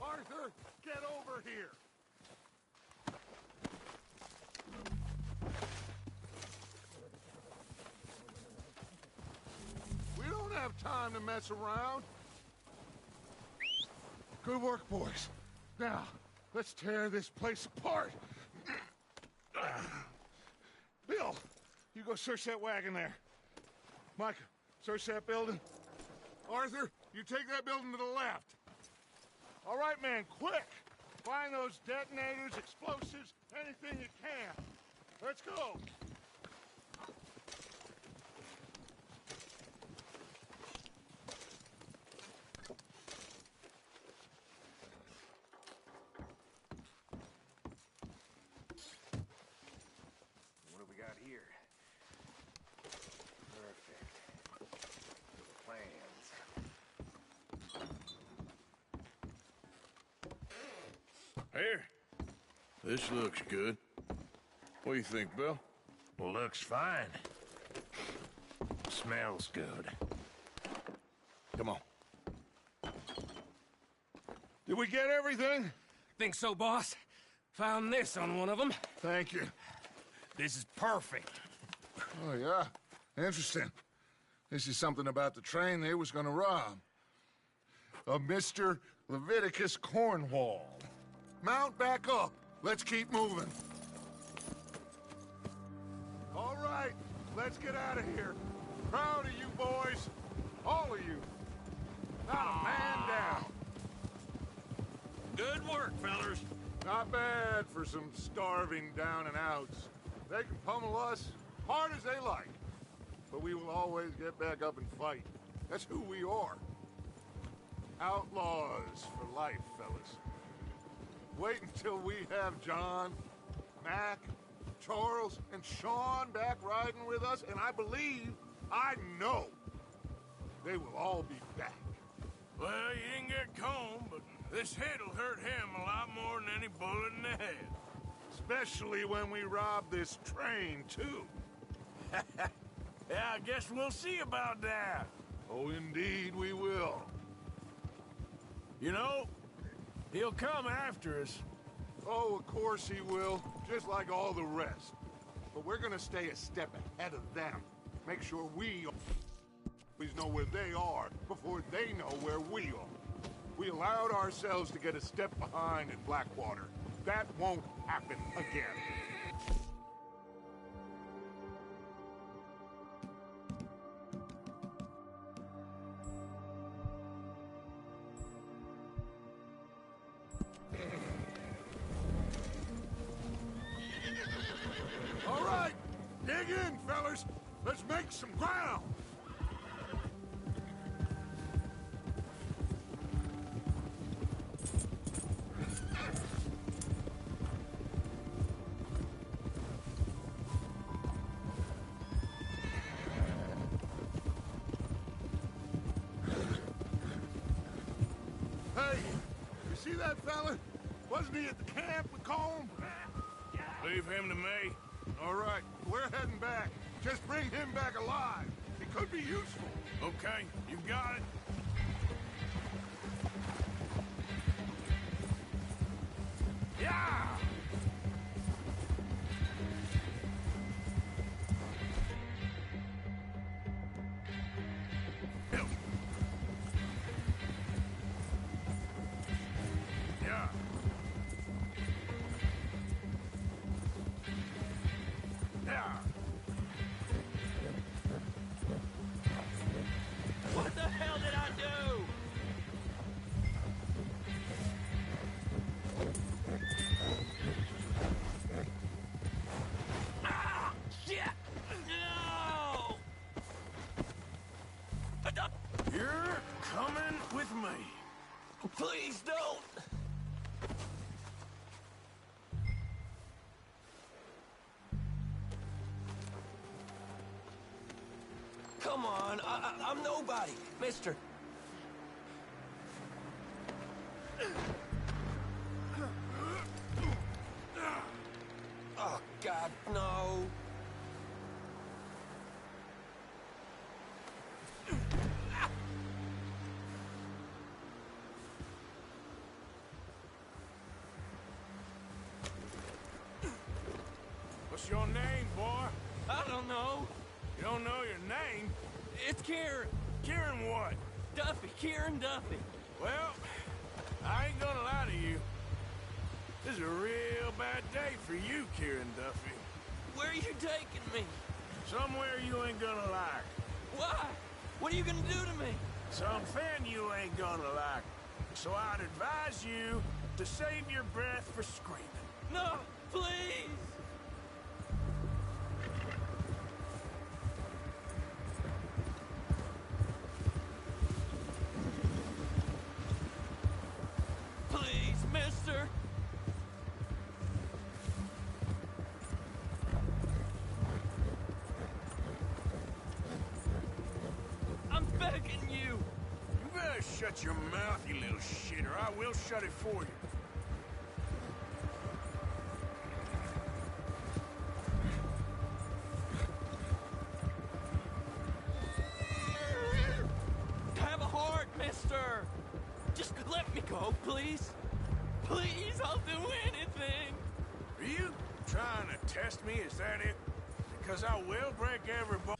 Arthur, get over here! We don't have time to mess around. Good work, boys. Now, let's tear this place apart. Bill, you go search that wagon there. Micah, search that building. Arthur, you take that building to the left. All right, man, quick! Find those detonators, explosives, anything you can. Let's go!
What do we got here? Perfect. Plans.
Here. This looks good. What do you think, Bill?
Looks fine. Smells good.
Come on.
Did we get everything?
Think so, boss? Found this on one of them.
Thank you.
This is perfect.
Oh, yeah? Interesting. This is something about the train they was gonna rob. A Mr. Leviticus Cornwall. Mount back up. Let's keep moving. All right, let's get out of here. Proud of you boys. All of you. Not a man down.
Good work, fellers.
Not bad for some starving down and outs. They can pummel us hard as they like. But we will always get back up and fight. That's who we are. Outlaws for life, fellas. Wait until we have John, Mac, Charles, and Sean back riding with us, and I believe, I know, they will all be back.
Well, you didn't get Combe, but this hit'll hurt him a lot more than any bullet in the head.
Especially when we rob this train, too.
Yeah, I guess we'll see about that.
Oh, indeed we will.
You know, he'll come after us.
Oh, of course he will, just like all the rest. But we're gonna stay a step ahead of them. Make sure we always know where they are before they know where we are. We allowed ourselves to get a step behind in Blackwater. That won't happen again. All right, dig in, fellas. Let's make some ground. Hey, you see that fella? Wasn't he at the camp with Combe?
Leave him to me.
All right, we're heading back. Just bring him back alive. He could be useful.
Okay, you got it.
Yeah!
Yeah. Yeah.
What the hell did I do? Ah! Shit! No!
You're coming with me.
Please don't! Come on, I'm nobody, mister. Oh, God, no.
What's your name, boy?
I don't know.
You don't know your name?
It's Kieran.
Kieran what?
Duffy, Kieran Duffy.
Well, I ain't gonna lie to you. This is a real bad day for you, Kieran Duffy.
Where are you taking me?
Somewhere you ain't gonna like.
Why? What are you gonna do to me?
Something you ain't gonna like. So I'd advise you to save your breath for screaming.
No, please.
better shut your mouth, you little shit, or I will shut it for you.
Have a heart, mister! Just let me go, please. Please, I'll do anything.
Are you trying to test me? Is that it? Because I will break every bone.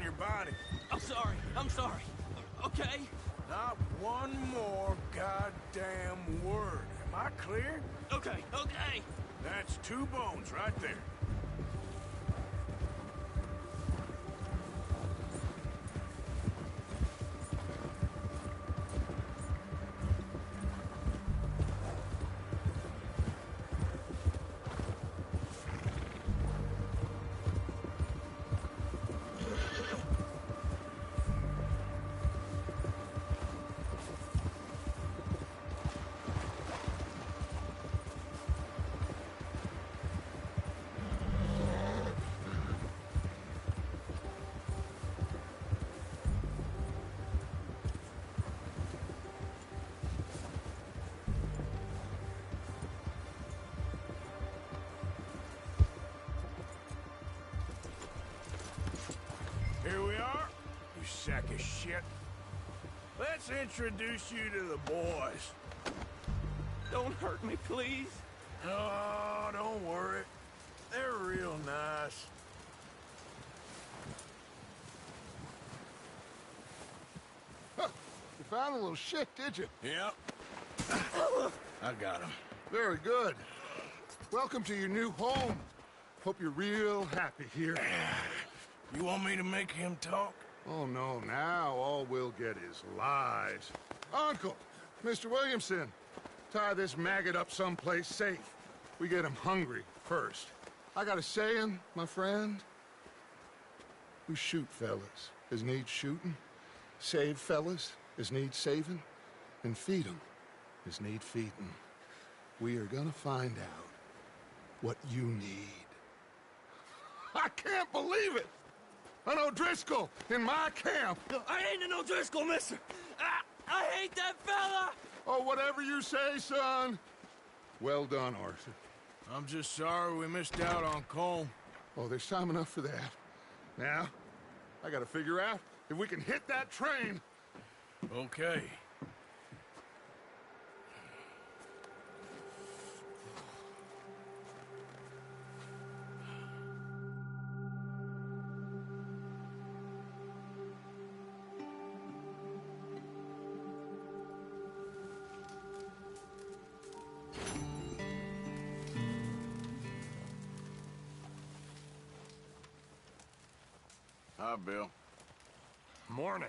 in your body.
I'm sorry. I'm sorry. Okay?
Not one more goddamn word. Am I clear?
Okay, okay.
That's 2 bones right there. Here we are, you sack of shit. Let's introduce you to the boys.
Don't hurt me, please.
Oh, don't worry. They're real nice.
Huh. You found a little shit, did you?
Yep. I got him.
Very good. Welcome to your new home. Hope you're real happy here.
You want me to make him talk?
Oh, no, now all we'll get is lies. Uncle, Mr. Williamson, tie this maggot up someplace safe. We get him hungry first. I got a saying, my friend. We shoot fellas as need shooting, save fellas as need saving, and feed 'em as need feeding. We are gonna find out what you need. I can't believe it! An O'Driscoll in my camp!
I ain't an O'Driscoll, mister! I hate that fella!
Oh, whatever you say, son. Well done, Arthur.
I'm just sorry we missed out on Colm.
Oh, there's time enough for that. Now, I gotta figure out if we can hit that train.
Okay. Hi, Bill.
Morning.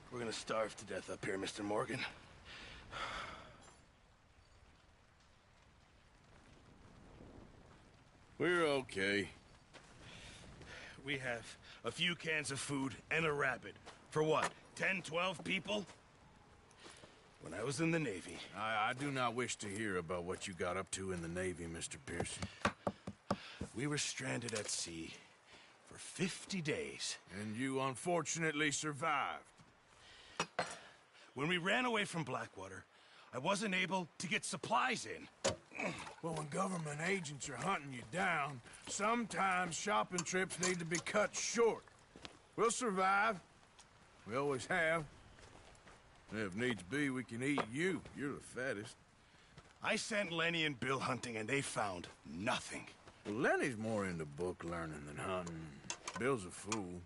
We're gonna starve to death up here, Mr. Morgan.
We're okay.
We have a few cans of food and a rabbit. For what, 10, 12 people? When I was in the Navy...
I do not wish to hear about what you got up to in the Navy, Mr. Pearson.
We were stranded at sea for 50 days.
And you unfortunately survived.
When we ran away from Blackwater, I wasn't able to get supplies in.
Well, when government agents are hunting you down, sometimes shopping trips need to be cut short. We'll survive. We always have. And if needs be, we can eat you. You're the fattest.
I sent Lenny and Bill hunting, and they found nothing.
Well, Lenny's more into book learning than hunting. Bill's a fool.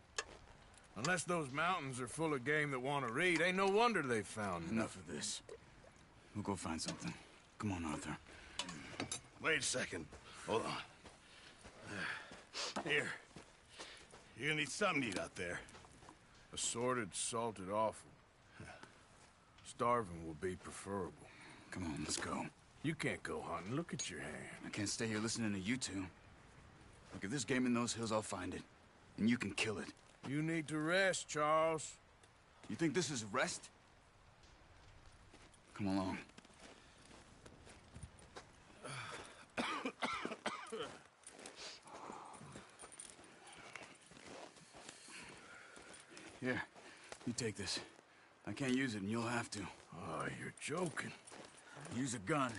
Unless those mountains are full of game that want to read, ain't no wonder they found
Enough of this. We'll go find something. Come on, Arthur.
Wait a second. Hold on. Here. You're gonna need something to eat out there.
Assorted, salted offal. Starving will be preferable.
Come on, let's go.
You can't go hunting. Look at your hand.
I can't stay here listening to you two. Look, if there's game in those hills, I'll find it. And you can kill it.
You need to rest, Charles.
You think this is rest? Come along. Here, You take this. I can't use it, and you'll have to.
Oh, you're joking.
Use a gun,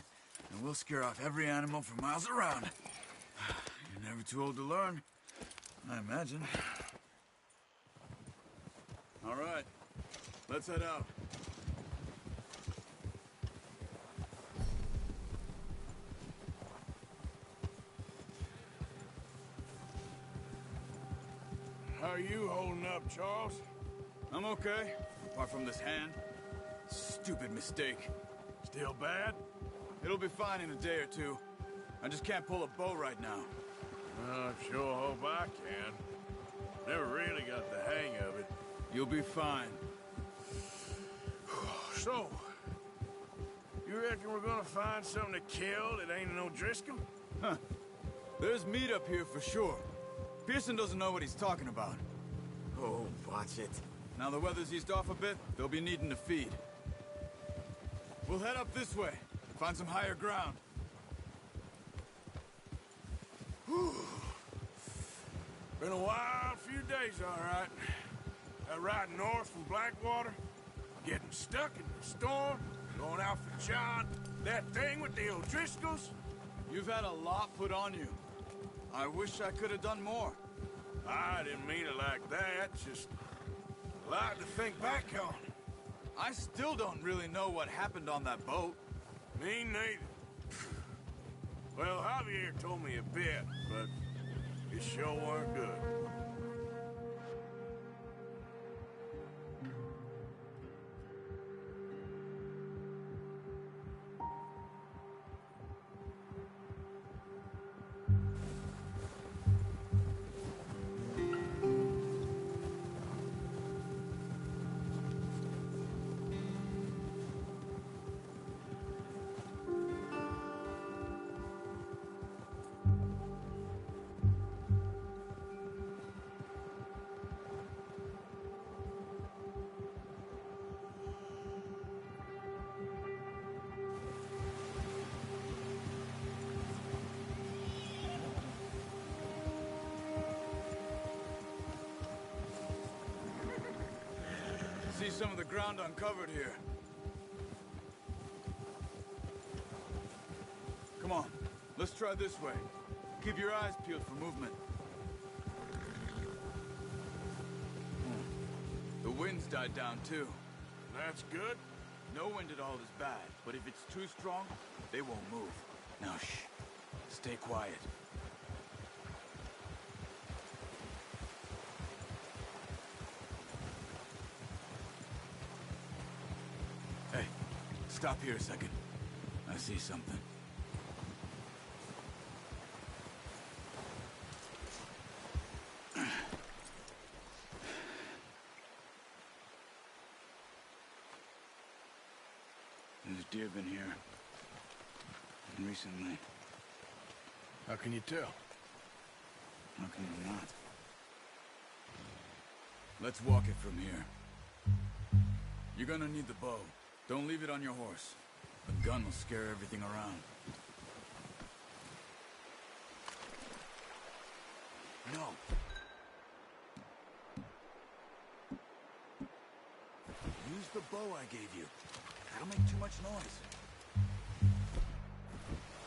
and we'll scare off every animal for miles around. You're never too old to learn, I imagine. All right, let's head out.
How are you holding up, Charles?
I'm okay, apart from this hand. Stupid mistake.
Still bad?
It'll be fine in a day or two. I just can't pull a bow right now.
I sure hope I can. Never really got the hang of it.
You'll be fine.
So, you reckon we're gonna find something to kill that ain't no Driscoll?
Huh. There's meat up here for sure. Pearson doesn't know what he's talking about.
Oh, watch it.
Now the weather's eased off a bit, they'll be needing to feed. We'll head up this way, find some higher ground.
Whew. Been a wild few days, all right. That ride north from Blackwater, getting stuck in the storm, going out for John, that thing with the O'Driscolls.
You've had a lot put on you. I wish I could have done more.
I didn't mean it like that, just a lot to think back on.
I still don't really know what happened on that boat.
Me neither. Well, Javier told me a bit, but it sure weren't good.
See some of the ground uncovered here. Come on, let's try this way. Keep your eyes peeled for movement. The wind's died down too.
That's good.
No wind at all is bad, but if it's too strong, they won't move. Now shh, stay quiet. Hey, stop here a second. I see something. There's deer been here. Recently.
How can you tell?
How can you not? Let's walk it from here. You're gonna need the bow. Don't leave it on your horse. The gun will scare everything around. No. Use the bow I gave you. That'll make too much noise.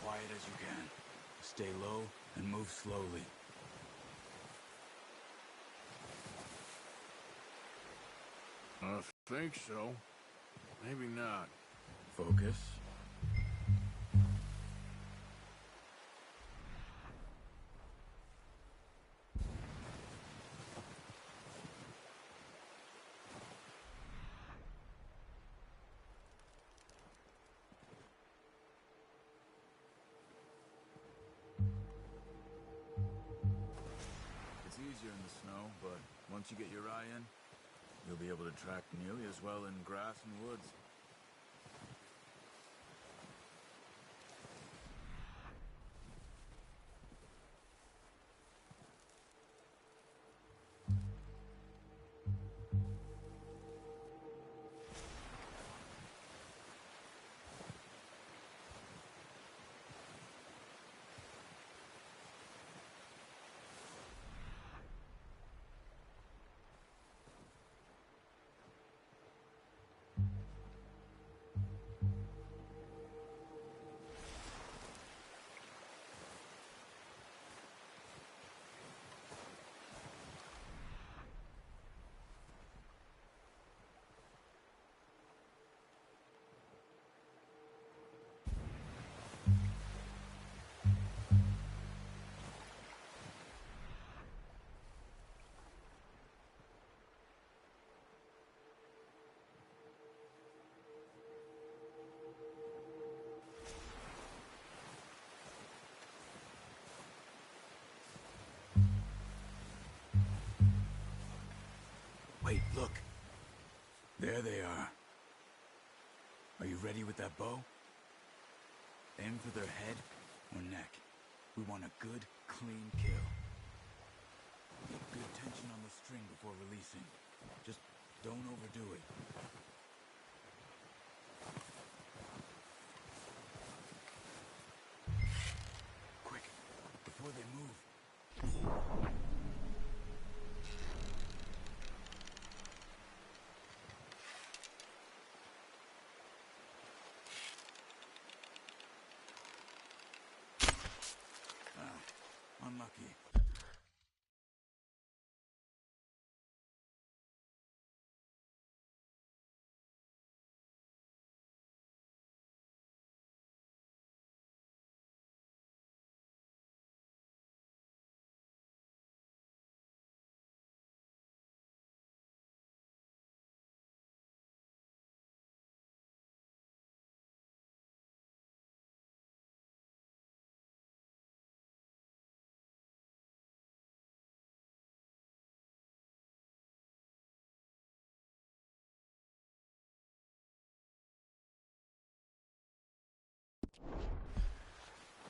Quiet as you can. Stay low and move slowly.
I think so. Maybe not.
Focus. It's easier in the snow, but once you get your eye in, you'll be able to track nearly as well in grass and woods. Wait, look. There they are. Are you ready with that bow? Aim for their head or neck. We want a good, clean kill. Get good tension on the string before releasing. Just don't overdo it. Quick, before they move. Unlucky.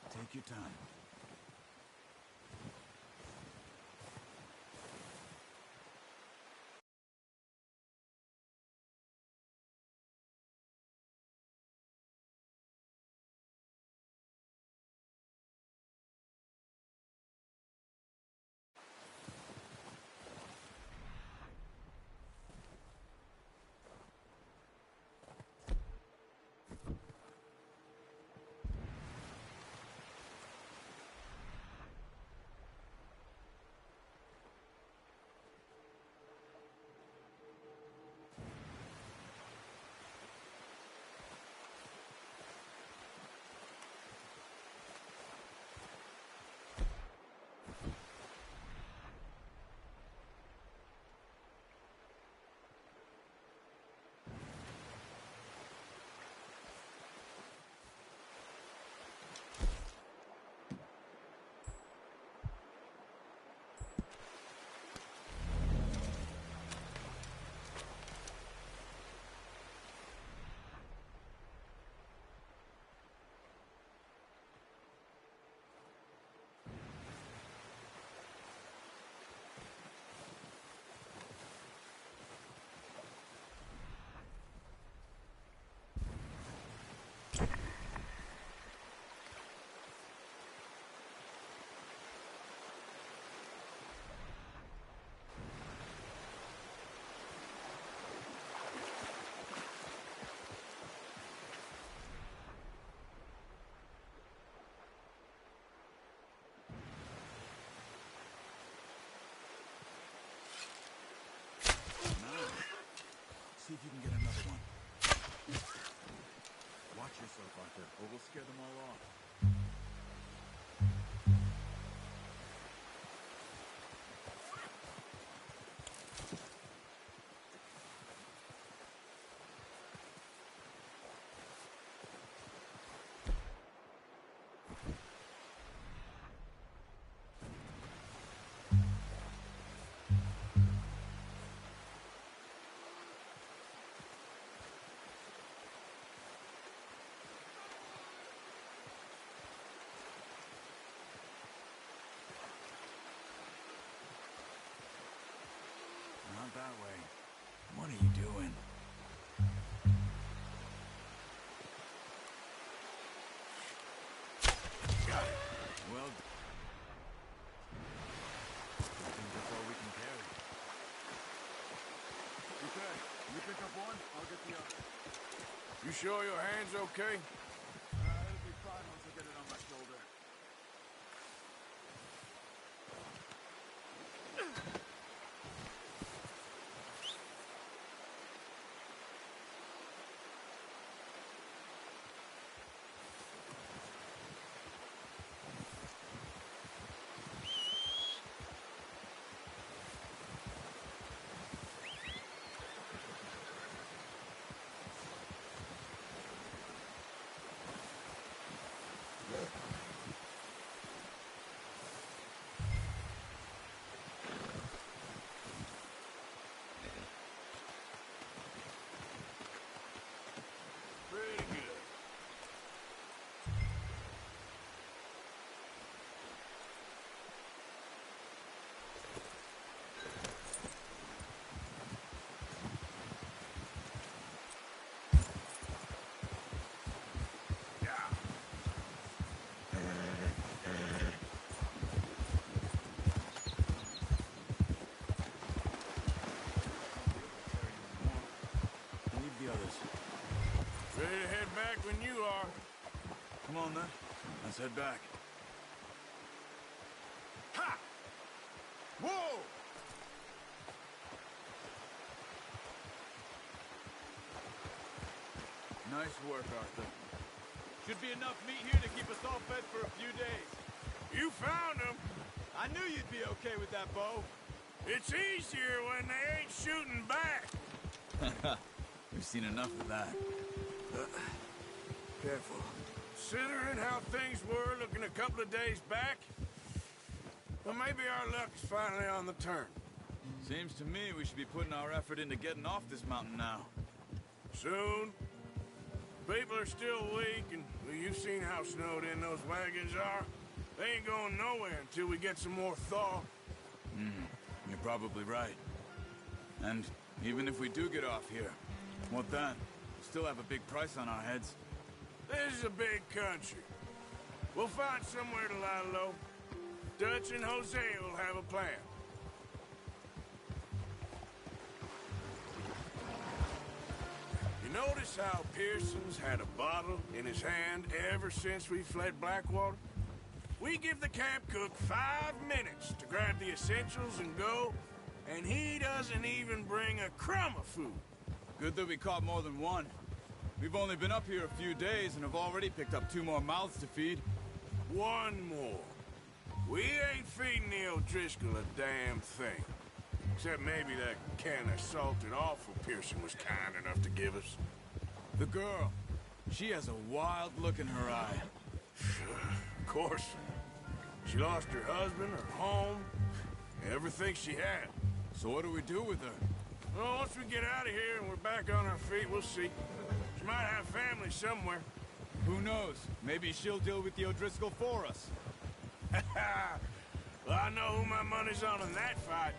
Take your time. See if you can get another one. Watch yourself out there, or we'll scare them all off. Not that way. What are you doing? Got it. Well, I think that's all we can carry.
Okay, you pick up one, I'll get the other. You sure your hand's okay?
It'll be fine once I get it on my shoulder.
back when you are.
Come on, then. Let's head back.
Ha! Whoa!
Nice work, Arthur.
Should be enough meat here to keep us all fed for a few days.
You found them.
I knew you'd be okay with that bow.
It's easier when they ain't shooting back.
We've seen enough of that. Careful.
Considering how things were looking a couple of days back, well, maybe our luck is finally on the turn.
Seems to me we should be putting our effort into getting off this mountain now.
Soon. People are still weak, and well, you've seen how snowed in those wagons are. They ain't going nowhere until we get some more thaw.
You're probably right. And even if we do get off here, what then? We still have a big price on our heads.
This is a big country. We'll find somewhere to lie low. Dutch and Jose will have a plan. You notice how Pearson's had a bottle in his hand ever since we fled Blackwater? We give the camp cook 5 minutes to grab the essentials and go, and he doesn't even bring a crumb of food.
Good that we caught more than one. We've only been up here a few days and have already picked up 2 more mouths to feed.
1 more. We ain't feeding the O'Driscoll a damn thing. Except maybe that can of salted offal Pearson was kind enough to give us.
The girl. She has a wild look in her eye.
Of course. She lost her husband, her home, everything she had.
So what do we do with her?
Well, once we get out of here and we're back on our feet, we'll see. She might have family somewhere.
Who knows? Maybe she'll deal with the O'Driscoll for us.
Well, I know who my money's on in that fight.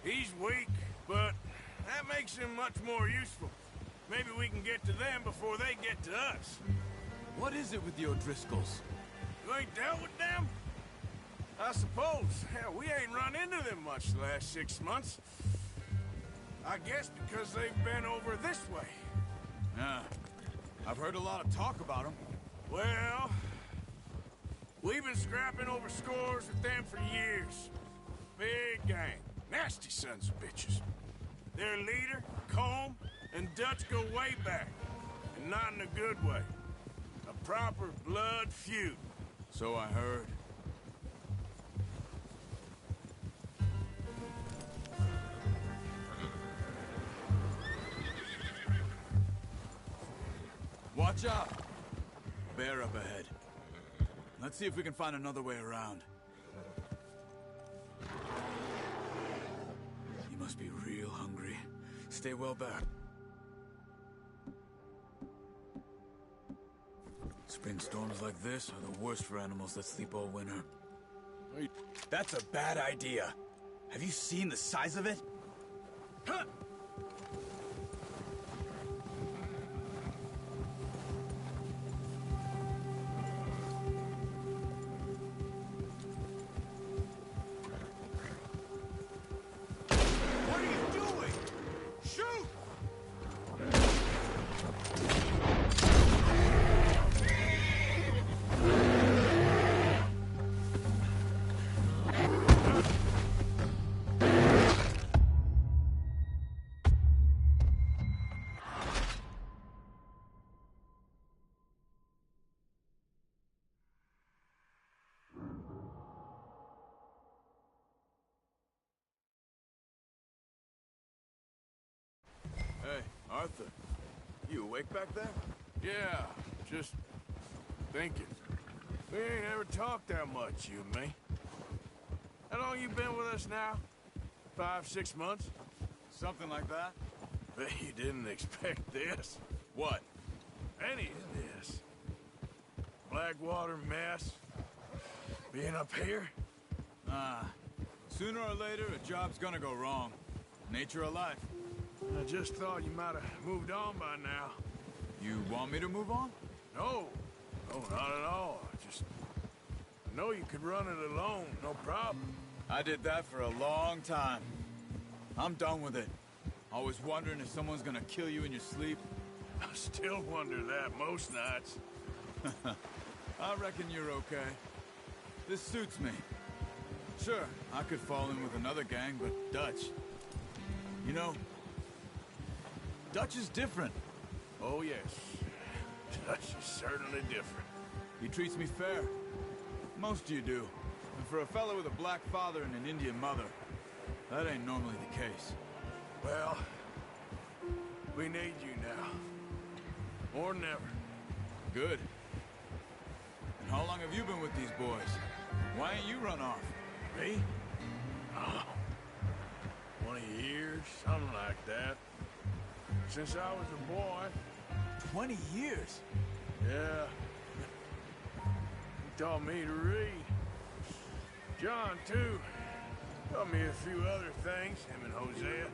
He's weak, but that makes him much more useful. Maybe we can get to them before they get to us.
What is it with the O'Driscolls?
You ain't dealt with them? I suppose. Hell, we ain't run into them much the last 6 months. I guess because they've been over this way.
Yeah. I've heard a lot of talk about them.
Well, we've been scrapping over scores with them for years. Big gang. Nasty sons of bitches. Their leader, Combe, and Dutch go way back. And not in a good way. A proper blood feud.
So I heard. Watch out! Bear up ahead. Let's see if we can find another way around. You must be real hungry. Stay well back. Spring storms like this are the worst for animals that sleep all winter.
That's a bad idea. Have you seen the size of it? Huh!
Hey, Arthur. You awake back there?
Yeah, just thinking. We ain't ever talked that much, you and me. How long you been with us now? 5, 6 months?
Something like that.
Bet you didn't expect this.
What?
Any of this. Blackwater mess. Being up here?
Sooner or later, a job's gonna go wrong. Nature of life.
I just thought you might have moved on by now.
You want me to move on?
No. No, not at all. I know you could run it alone, no problem.
I did that for a long time. I'm done with it. Always wondering if someone's gonna kill you in your sleep.
I still wonder that most nights.
I reckon you're okay. This suits me. Sure, I could fall in with another gang, but Dutch... You know, Dutch is different.
Oh, yes. Dutch is certainly different.
He treats me fair. Most of you do. And for a fellow with a black father and an Indian mother, that ain't normally the case.
Well, we need you now. More than ever.
Good. And how long have you been with these boys? Why ain't you run off?
Me? Oh, 20 years, something like that. Since I was a boy.
20 years?
Yeah. He taught me to read. John, too. Taught me a few other things, him and Hosea.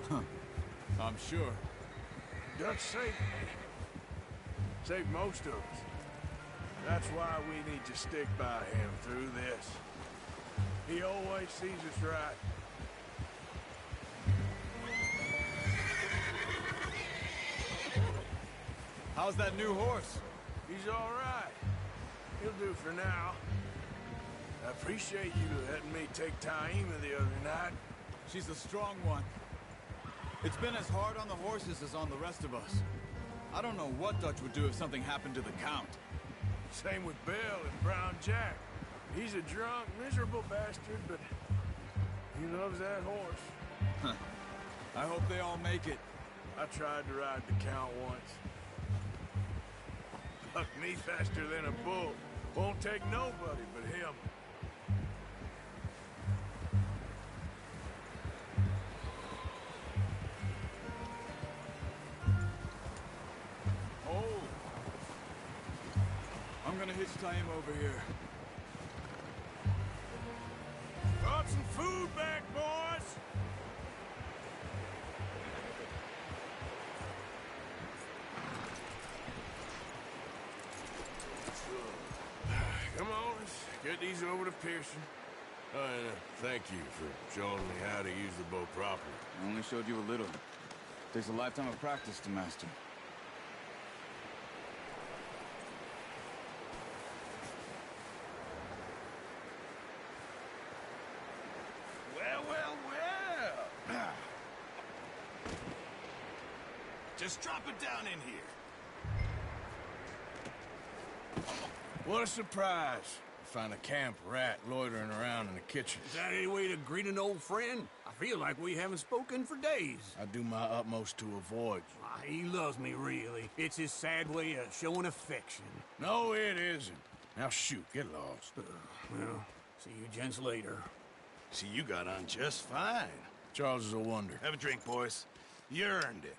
Huh. I'm sure.
Dutch saved me. Saved most of us. That's why we need to stick by him through this. He always sees us right.
How's that new horse?
He's all right. He'll do for now. I appreciate you letting me take Taima the other night.
She's a strong one. It's been as hard on the horses as on the rest of us. I don't know what Dutch would do if something happened to the Count.
Same with Bill and Brown Jack. He's a drunk, miserable bastard, but he loves that horse.
I hope they all make it.
I tried to ride the Count once. Bucked me faster than a bull. Won't take nobody but him.
Oh! I'm gonna hitch Taima over here.
Brought some food back, boys! Come on, let's get these over to Pearson. Oh, and thank you for showing me how to use the bow properly.
I only showed you a little. Takes a lifetime of practice to master.
Well. Just drop it down in here.
What a surprise. Find a camp rat loitering around in the kitchen.
Is that any way to greet an old friend? I feel like we haven't spoken for days.
I do my utmost to avoid you.
He loves me, really. It's his sad way of showing affection.
No, it isn't. Now shoot, get lost.
Well, see you gents later.
See, you got on just fine.
Charles is a wonder.
Have a drink, boys. You earned it.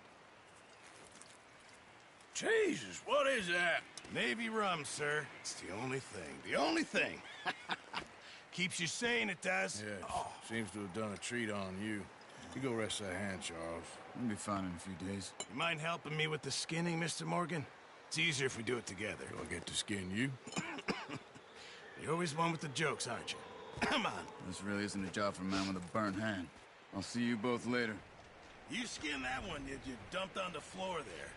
Jesus, what is that?
Navy rum, sir. It's the only thing. The only thing. Keeps you sane, it does.
Yes. Seems to have done a treat on you. You go rest that hand, Charles.
We'll be fine in a few days.
You mind helping me with the skinning, Mr. Morgan? It's easier if we do it together.
Do I get to skin you?
You're always one with the jokes, aren't you? Come on.
This really isn't a job for a man with a burnt hand. I'll see you both later.
You skin that one you dumped on the floor there.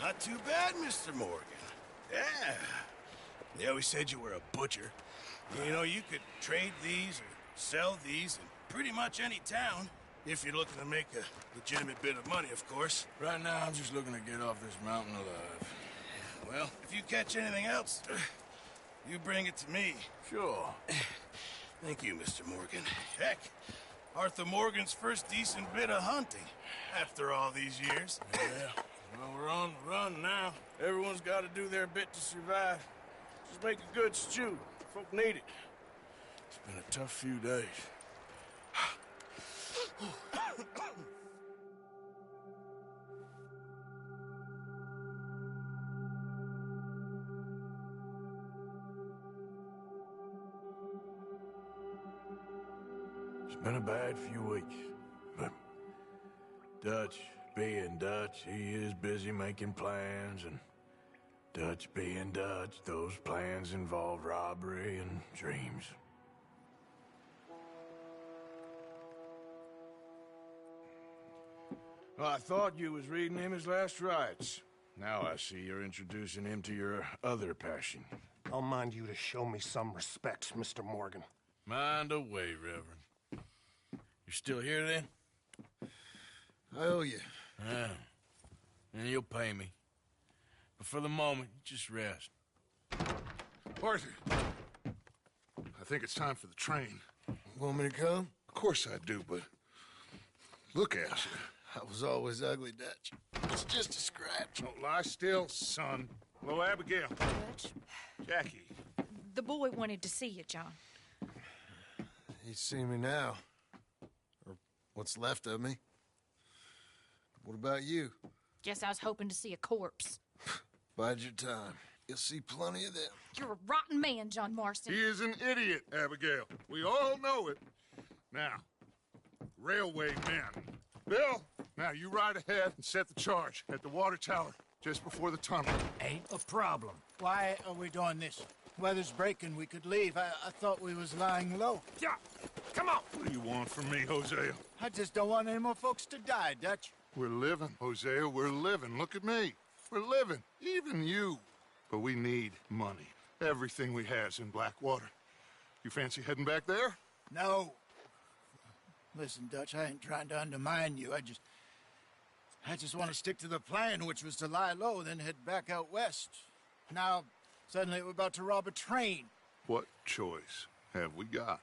Not too bad, Mr. Morgan. Yeah. They always said you were a butcher. You know, you could trade these or sell these in pretty much any town. If you're looking to make a legitimate bit of money, of course.
Right now, I'm just looking to get off this mountain alive.
Well, if you catch anything else, you bring it to me.
Sure.
Thank you, Mr. Morgan. Heck, Arthur Morgan's first decent bit of hunting after all these years.
Yeah. Well, we're on the run now. Everyone's got to do their bit to survive. Just make a good stew. Folk need it. It's been a tough few days. It's been a bad few weeks, but Dutch being Dutch, he is busy making plans, and Dutch being Dutch, those plans involve robbery and dreams. Well, I thought you was reading him his last rites. Now I see you're introducing him to your other passion.
I'll mind you to show me some respect, Mr. Morgan.
Mind away, Reverend. You still here, then?
I owe you.
Yeah. And you'll pay me. But for the moment, just rest.
Arthur, I think it's time for the train.
Want me to come?
Of course I do, but look at you.
I was always ugly, Dutch. It's just a scratch.
Don't lie still, son. Hello, Abigail.
Dutch,
Jackie.
the boy wanted to see you, John.
He's seen me now. Or what's left of me. What about you?
Guess I was hoping to see a corpse.
Bide your time. You'll see plenty of them.
You're a rotten man, John Marston.
He is an idiot, Abigail. We all know it. Now, railway men. Bill, now you ride ahead and set the charge at the water tower just before the tunnel.
Ain't a problem. Why are we doing this? Weather's breaking. We could leave. I thought we was lying low.
Yeah, come on. What do you want from me, Hosea?
I just don't want any more folks to die, Dutch.
We're living, Hosea. We're living. Look at me. We're living. Even you. But we need money. Everything we has in Blackwater. You fancy heading back there?
No. Listen, Dutch, I ain't trying to undermine you. I just want to stick to the plan, which was to lie low, then head back out west. Now, suddenly we're about to rob a train.
What choice have we got?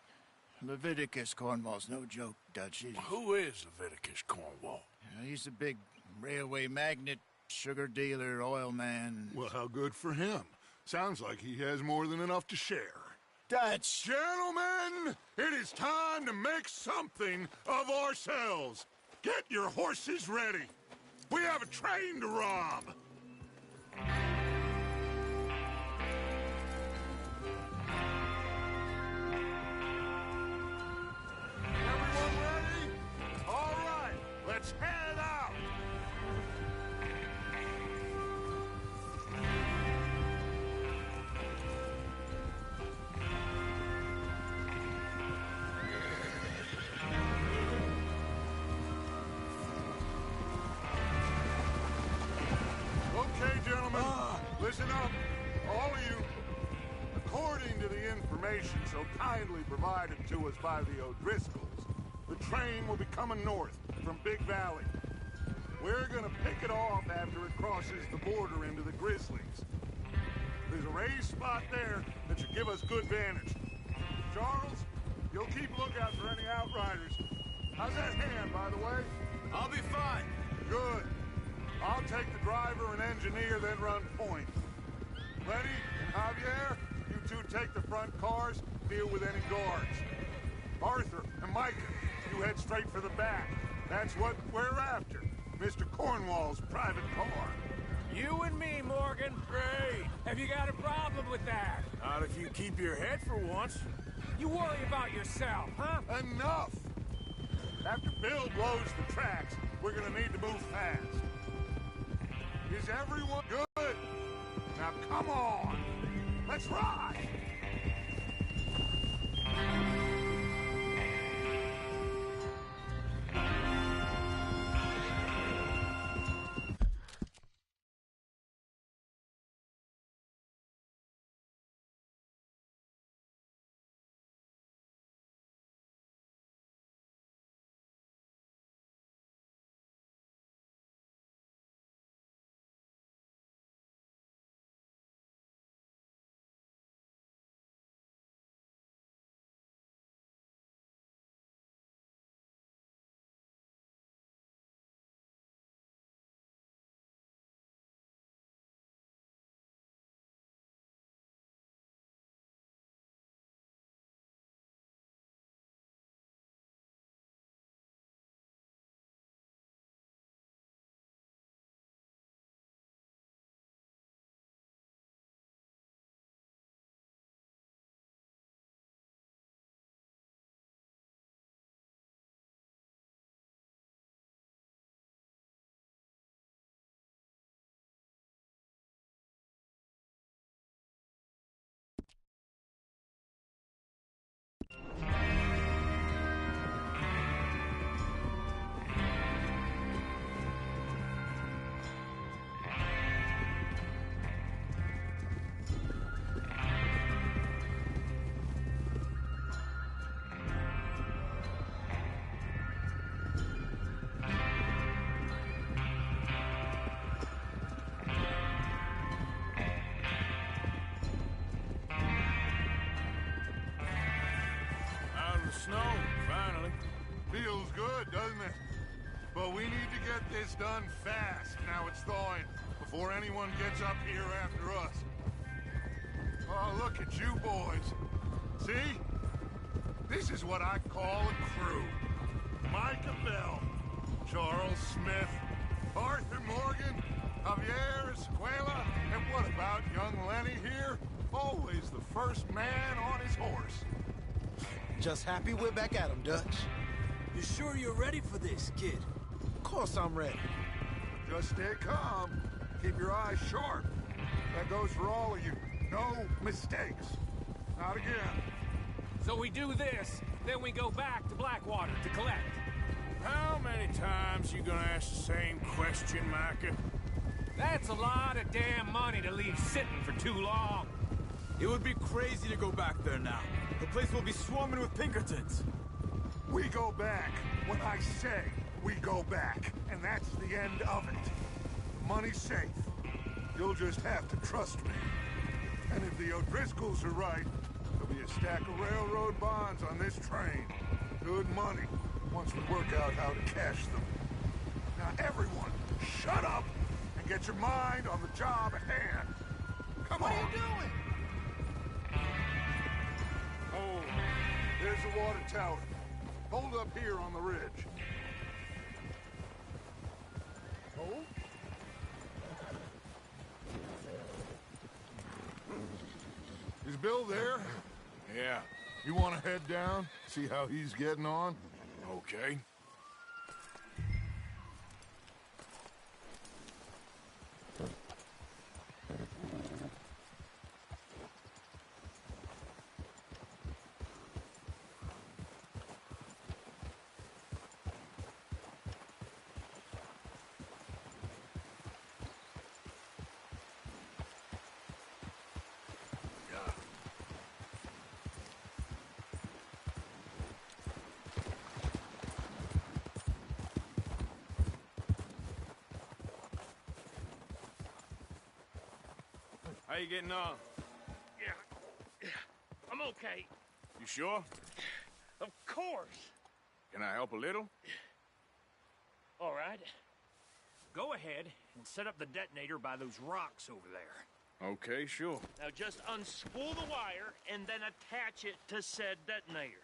Leviticus Cornwall's no joke, Dutch.
Who is Leviticus Cornwall?
He's a big railway magnate, sugar dealer, oil man.
Well, how good for him. Sounds like he has more than enough to share.
Dutch!
Gentlemen, it is time to make something of ourselves. Get your horses ready. We have a train to rob. Everyone ready? All right, let's head out. Okay, gentlemen, listen up, all of you. According to the information so kindly provided to us by the O'Driscolls, the train will be coming north from Big Valley. We're gonna pick it off after it crosses the border into the Grizzlies. There's a raised spot there that should give us good vantage. Charles, you'll keep lookout for any outriders. How's that hand, by the way?
I'll be fine.
Good. I'll take the driver and engineer, then run point. Letty and Javier, you two take the front cars, deal with any guards. Arthur and Micah, you head straight for the back. That's what we're after. Mr. Cornwall's private car.
You and me, Morgan.
Great.
Have you got a problem with that?
Not if you keep your head for once.
You worry about yourself, huh?
Enough! After Bill blows the tracks, we're gonna need to move fast. Is everyone good? Now come on! Let's ride!
Snow, finally.
Feels good, doesn't it? But we need to get this done fast now it's thawing, before anyone gets up here after us. Oh, look at you boys. See? This is what I call a crew. Micah Bell, Charles Smith, Arthur Morgan, Javier Escuela, and what about young Lenny here? Always the first man on his horse.
Just happy we're back at 'em, Dutch.
You sure you're ready for this, kid?
Of course I'm ready.
Just stay calm. Keep your eyes sharp. That goes for all of you. No mistakes. Not again.
So we do this, then we go back to Blackwater to collect.
How many times you gonna ask the same question, Micah?
That's a lot of damn money to leave sitting for too long.
It would be crazy to go back there now. The place will be swarming with Pinkertons.
We go back when I say we go back, and that's the end of it. The money's safe. You'll just have to trust me. And if the O'Driscolls are right, there'll be a stack of railroad bonds on this train. Good money, once we work out how to cash them. Now everyone, shut up and get your mind on the job at hand. Come on.
What are you doing?
Oh, there's the water tower. Hold up here on the ridge. Hold. Is Bill there?
Yeah.
You want to head down, see how he's getting on?
Okay. How you getting on?
Yeah, I'm okay.
You sure?
Of course.
Can I help a little?
All right. Go ahead and set up the detonator by those rocks over there.
Okay, sure.
Now just unspool the wire and then attach it to said detonator.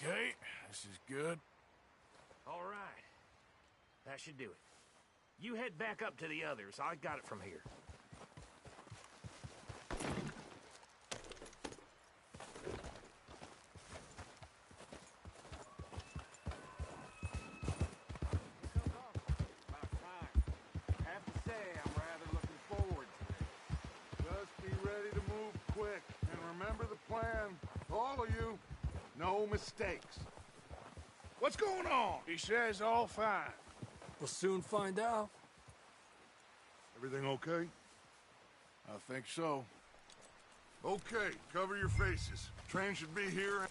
Okay, this is good.
All right. That should do it. You head back up to the others. I got it from here.
Have to say, I'm rather looking forward to it. Just be ready to move quick, and remember the plan. All of you, no mistakes. What's going on?
He says all fine.
We'll soon find out.
Everything okay?
I think so.
Okay, cover your faces. Train should be here.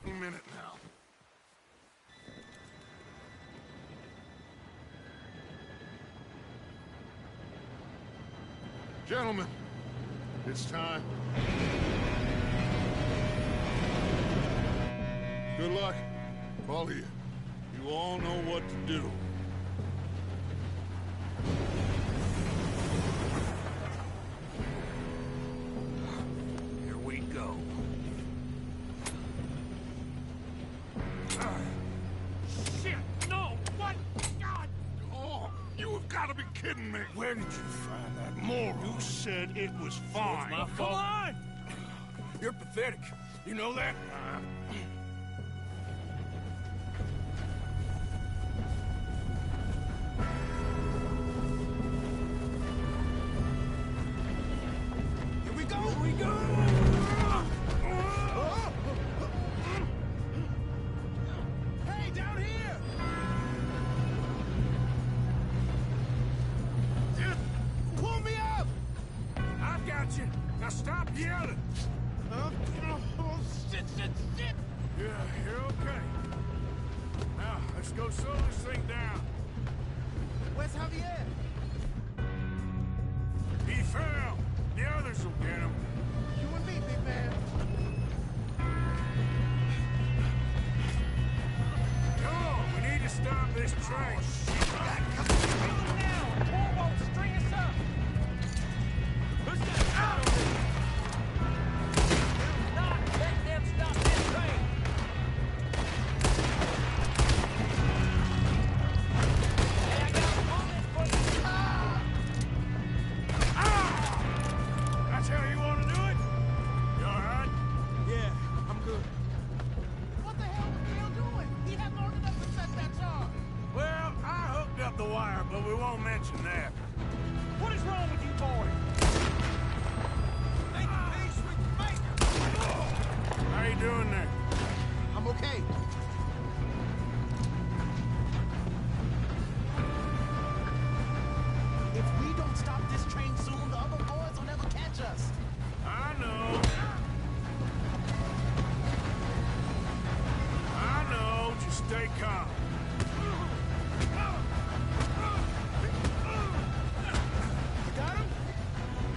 Any minute now. Gentlemen,
It's time. Good luck, all of you. You all know what to do.
Here we go.
Shit! No! What? God! Oh, you have got to be kidding me! Where did you find that moron? You said it was fine.
It's my fault. Come on! You're pathetic. You know that?
Here we go!
Here we go!
Hey, down here! Pull me up!
I've got you. Now stop yelling.
Shit!
Yeah, you're okay. Now, let's go slow this thing down.
Where's Javier?
He fell. The others will get him.
You and me, big man.
Come on, we need to stop this train.
Come now! Four bolts, string us up! Who's got out of here? Do not let them stop this train! Hey, I got a bullet for you!
That's how you want to do it? You all right?
Yeah, I'm good. What the hell was Gale doing? He had long enough to set that charge.
Well, I hooked up the wire, but we won't mention that.
What is wrong with you, boy?
Make peace with Maker.
How you doing there?
I'm okay. If we don't stop this train soon, the other boys will never catch us.
I know. I know. Just stay calm.
You got him?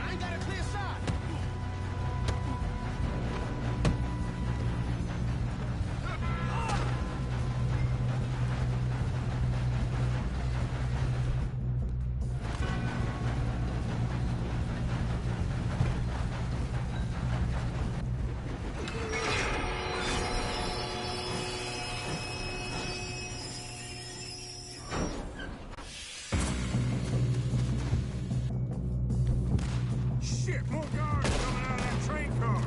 I ain't got a clear shot.
Shit, more guards coming out of that train car.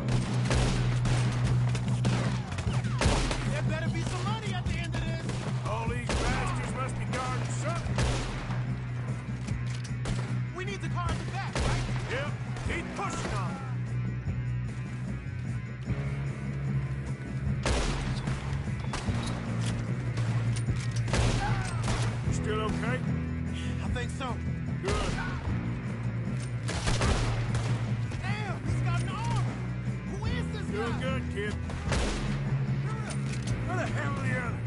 There better be some money at the end of this.
All these bastards must be guarding something.
We need the car at the back, right?
Yep, keep pushing on it. You still okay?
I think so.
Good.
Damn, he's got an arm. Who is this
Doing
guy?
good, kid. Where the hell are the others?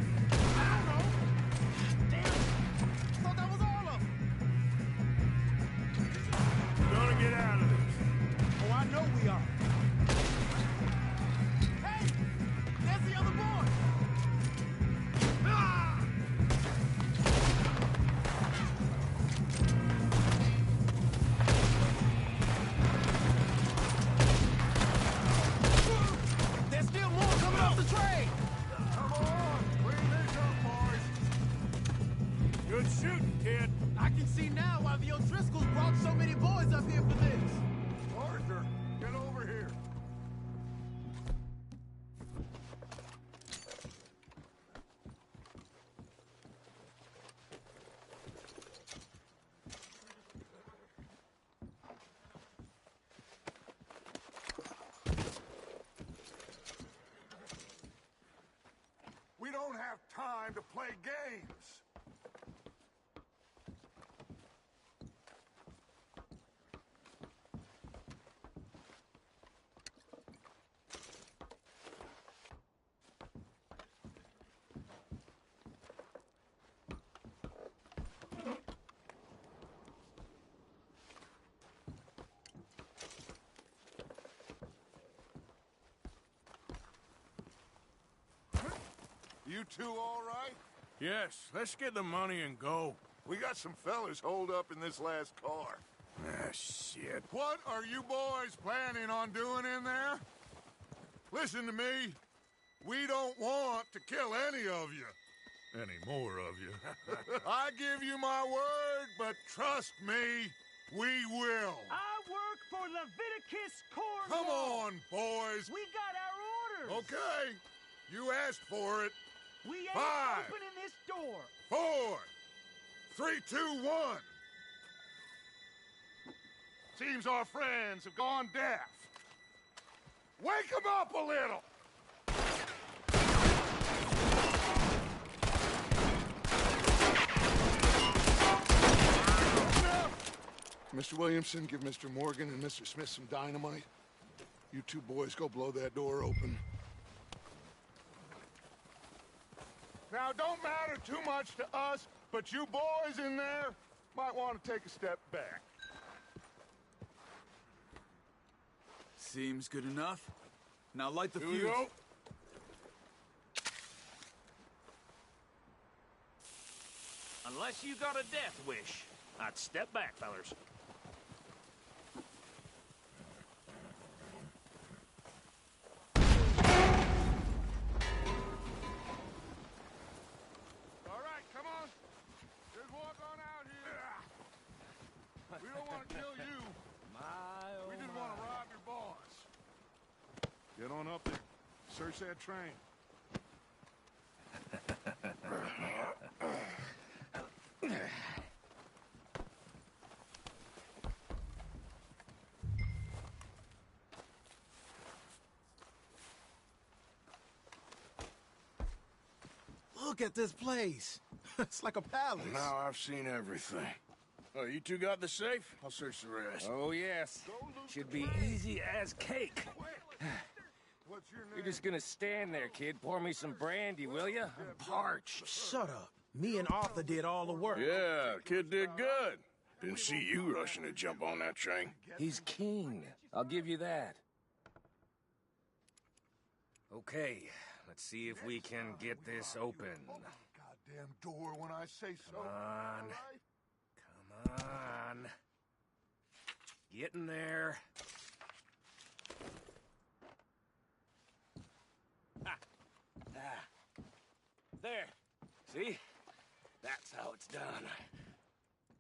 I don't know. Damn. Thought that was all of them.
We're gonna get out of this.
Oh, I know we are. Hey, there's the other boy. Ah! There's still more coming off the train.
Come on! Clean this up, boys!
Good shooting, kid.
I can see now why the O'Driscolls brought so many boys up here for this.
Arthur, get over here. We don't have time to play games.
You two all right?
Yes, let's get the money and go.
We got some fellas holed up in this last car.
Ah, shit.
What are you boys planning on doing in there? Listen to me. We don't want to kill any of you. Any more of you. I give you my word, but trust me, we will.
I work for Leviticus Corps.
Come on, boys.
We got our orders.
Okay. You asked for it.
We ain't
5,
opening this door.
4, 3, 2, 1. Seems our friends have gone deaf. Wake them up a little. Mr. Williamson, give Mr. Morgan and Mr. Smith some dynamite. You two boys go blow that door open. Now, don't matter too much to us, but you boys in there might want to take a step back.
Seems good enough. Now light the
Here we
fuse.
go.
Unless you got a death wish, I'd step back, fellers.
All right, come on. Just walk on out here. We don't want to kill you. We just want to rob your boss. Get on up there. Search that train.
Look at this place. It's like a palace.
Now I've seen everything. Oh, you two got the safe? I'll search the rest.
Oh, yes. Should be easy as cake.
What's your name?
You're just gonna stand there, kid. Pour me some brandy, will you? I'm parched.
Shut up. Me and Arthur did all the work.
Yeah, kid did good. Didn't see you rushing to jump on that train.
He's keen. I'll give you that. Okay, let's see if we can get this open.
Goddamn door when I say so.
Come on. Come on. Get in there. There. See? That's how it's done.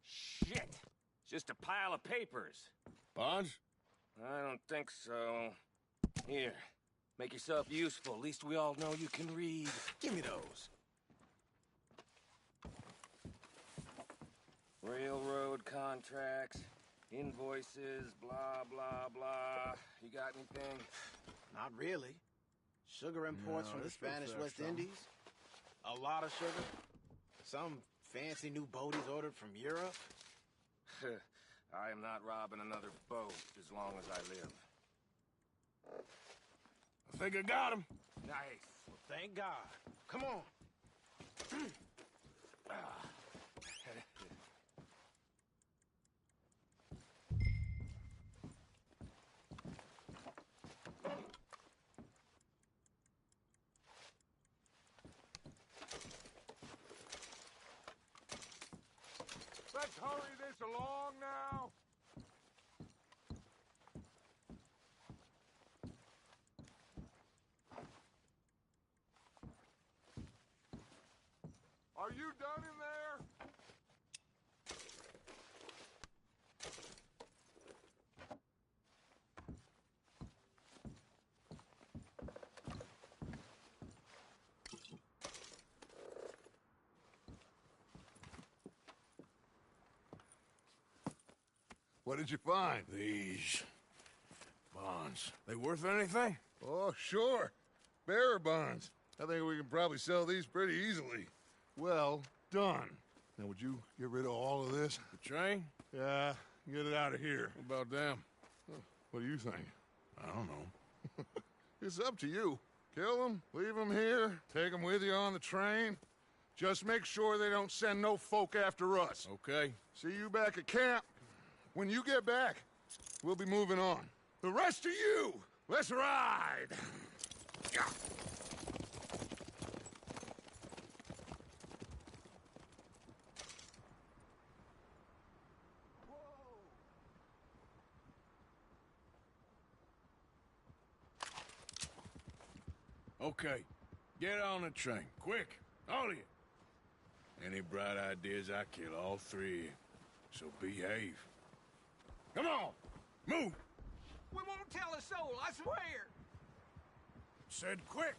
Shit. It's just a pile of papers.
Bonds?
I don't think so. Here. Make yourself useful. At least we all know you can read.
Give me those.
Railroad contracts, invoices, blah, blah, blah. You got anything?
Not really. Sugar imports from the
this looks
Spanish
like
West
some.
Indies. A lot of sugar. Some fancy new boaties ordered from Europe.
I am not robbing another boat as long as I live.
I think I got him.
Nice.
Well, thank God. Come on.
Let's hurry this along now. Are you done in there? What did you find?
These bonds. They worth anything?
Oh, sure. Bearer bonds. I think we can probably sell these pretty easily. Well done. Now, would you get rid of all of this?
The train?
Yeah, get it out of here.
What about them?
What do you think?
I don't know.
It's up to you. Kill them, leave them here, take them with you on the train. Just make sure they don't send no folk after us.
Okay.
See you back at camp. When you get back, we'll be moving on. The rest of you, let's ride!
Okay, get on the train, quick, all of you. Any bright ideas, I kill all three of you. So behave. Come on, move!
We won't tell a soul, I swear!
Said quick!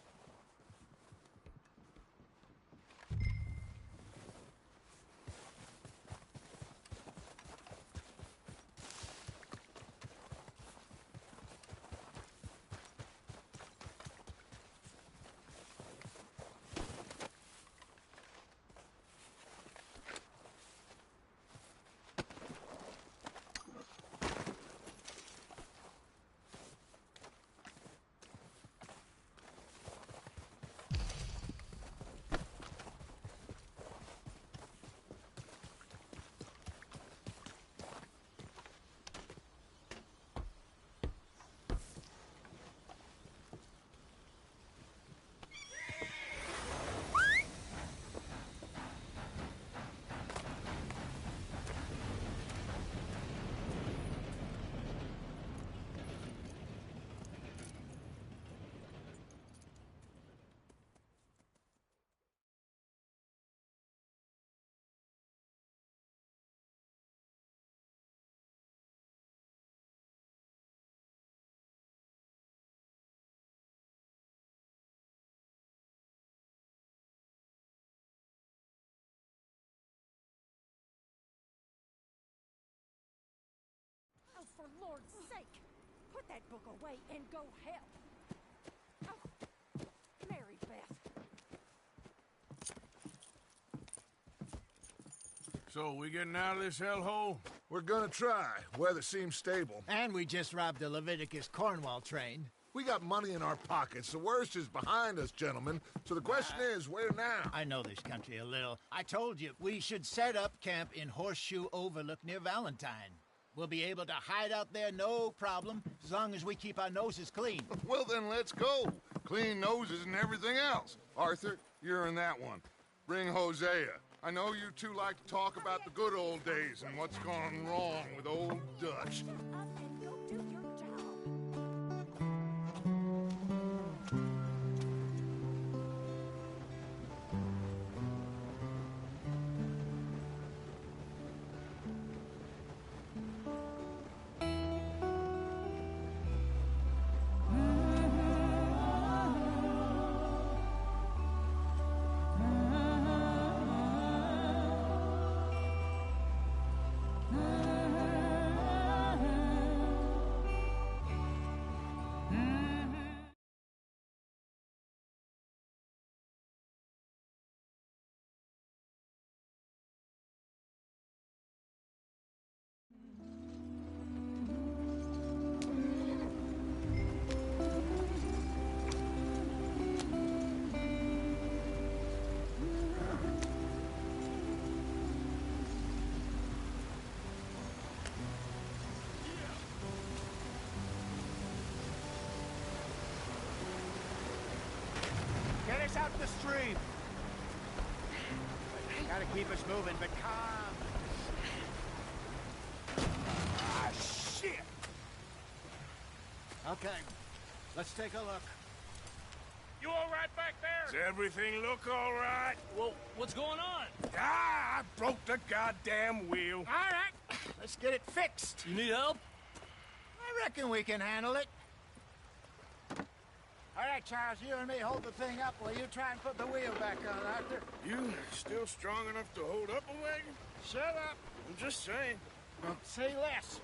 Oh, for Lord's sake! Put that book away and go help! Oh, Mary Beth.
So, we getting out of this hellhole?
We're gonna try. Weather seems stable.
And we just robbed a Leviticus Cornwall train.
We got money in our pockets. The worst is behind us, gentlemen. So the question is, where now?
I know this country a little. I told you, we should set up camp in Horseshoe Overlook near Valentine. We'll be able to hide out there, no problem, as long as we keep our noses clean.
Well, then let's go. Clean noses and everything else. Arthur, you're in that one. Bring Hosea. I know you two like to talk about the good old days and what's gone wrong with old Dutch.
Get us out the stream! Gotta keep us moving, but calm. Ah, shit! Okay, let's take a look.
You all right back there?
Does everything look all right?
Well, what's going on?
Ah, I broke the goddamn wheel.
All right, let's get it fixed.
You need help?
I reckon we can handle it. All right, Charles, you and me hold the thing up while you try and put the wheel back on, Arthur.
You still strong enough to hold up a wagon?
Shut up.
I'm just saying.
Don't say less.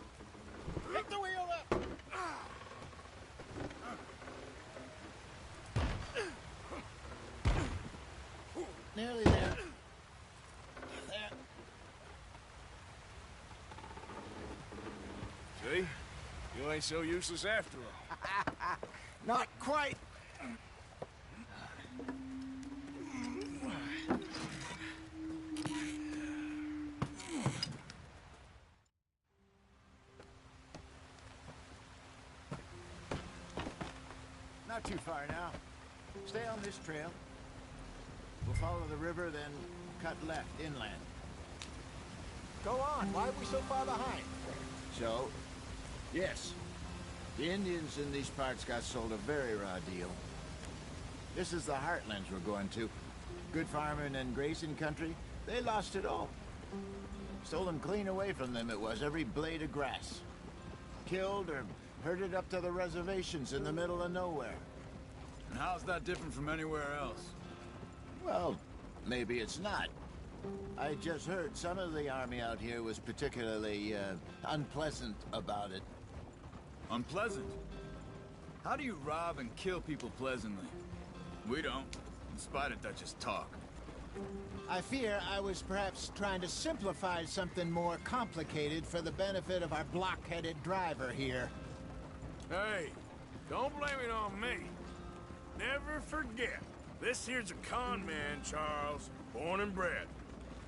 Pick the wheel up. Nearly there. There.
See? You ain't so useless after all.
Not quite. Not too far now. Stay on this trail. We'll follow the river, then cut left inland. Go on. Why are we so far behind? So, yes. The Indians in these parts got sold a very raw deal. This is the heartlands we're going to. Good farming and grazing country. They lost it all. Stolen clean away from them it was, every blade of grass. Killed or herded up to the reservations in the middle of nowhere.
And how's that different from anywhere else?
Well, maybe it's not. I just heard some of the army out here was particularly, unpleasant about it.
Unpleasant? How do you rob and kill people pleasantly? We don't, in spite of Dutch's talk.
I fear I was perhaps trying to simplify something more complicated for the benefit of our block-headed driver here.
Hey, don't blame it on me. Never forget, this here's a con man, Charles, born and bred.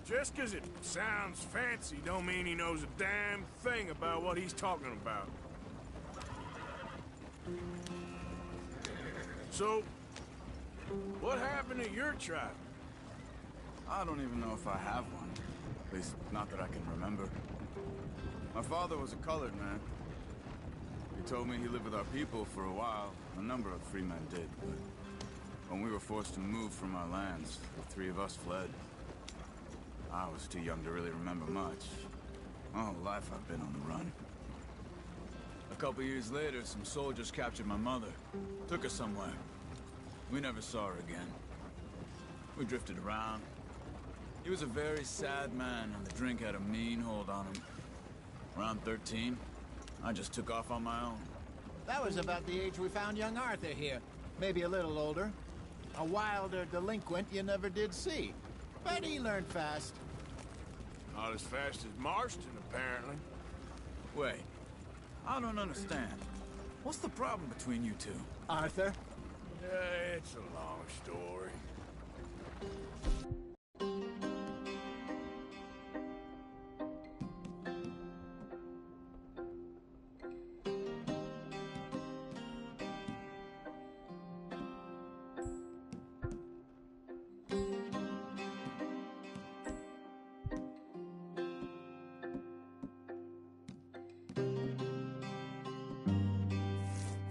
Just 'cause it sounds fancy don't mean he knows a damn thing about what he's talking about. So, what happened to your tribe?
I don't even know if I have one. At least, not that I can remember. My father was a colored man. He told me he lived with our people for a while. A number of free men did, but when we were forced to move from our lands, the three of us fled. I was too young to really remember much. My whole life I've been on the run. A couple years later, some soldiers captured my mother. Took her somewhere. We never saw her again. We drifted around. He was a very sad man, and the drink had a mean hold on him. Around 13, I just took off on my own.
That was about the age we found young Arthur here. Maybe a little older. A wilder delinquent you never did see. But he learned fast.
Not as fast as Marston, apparently.
Wait, I don't understand. What's the problem between you two?
Arthur?
It's a long story.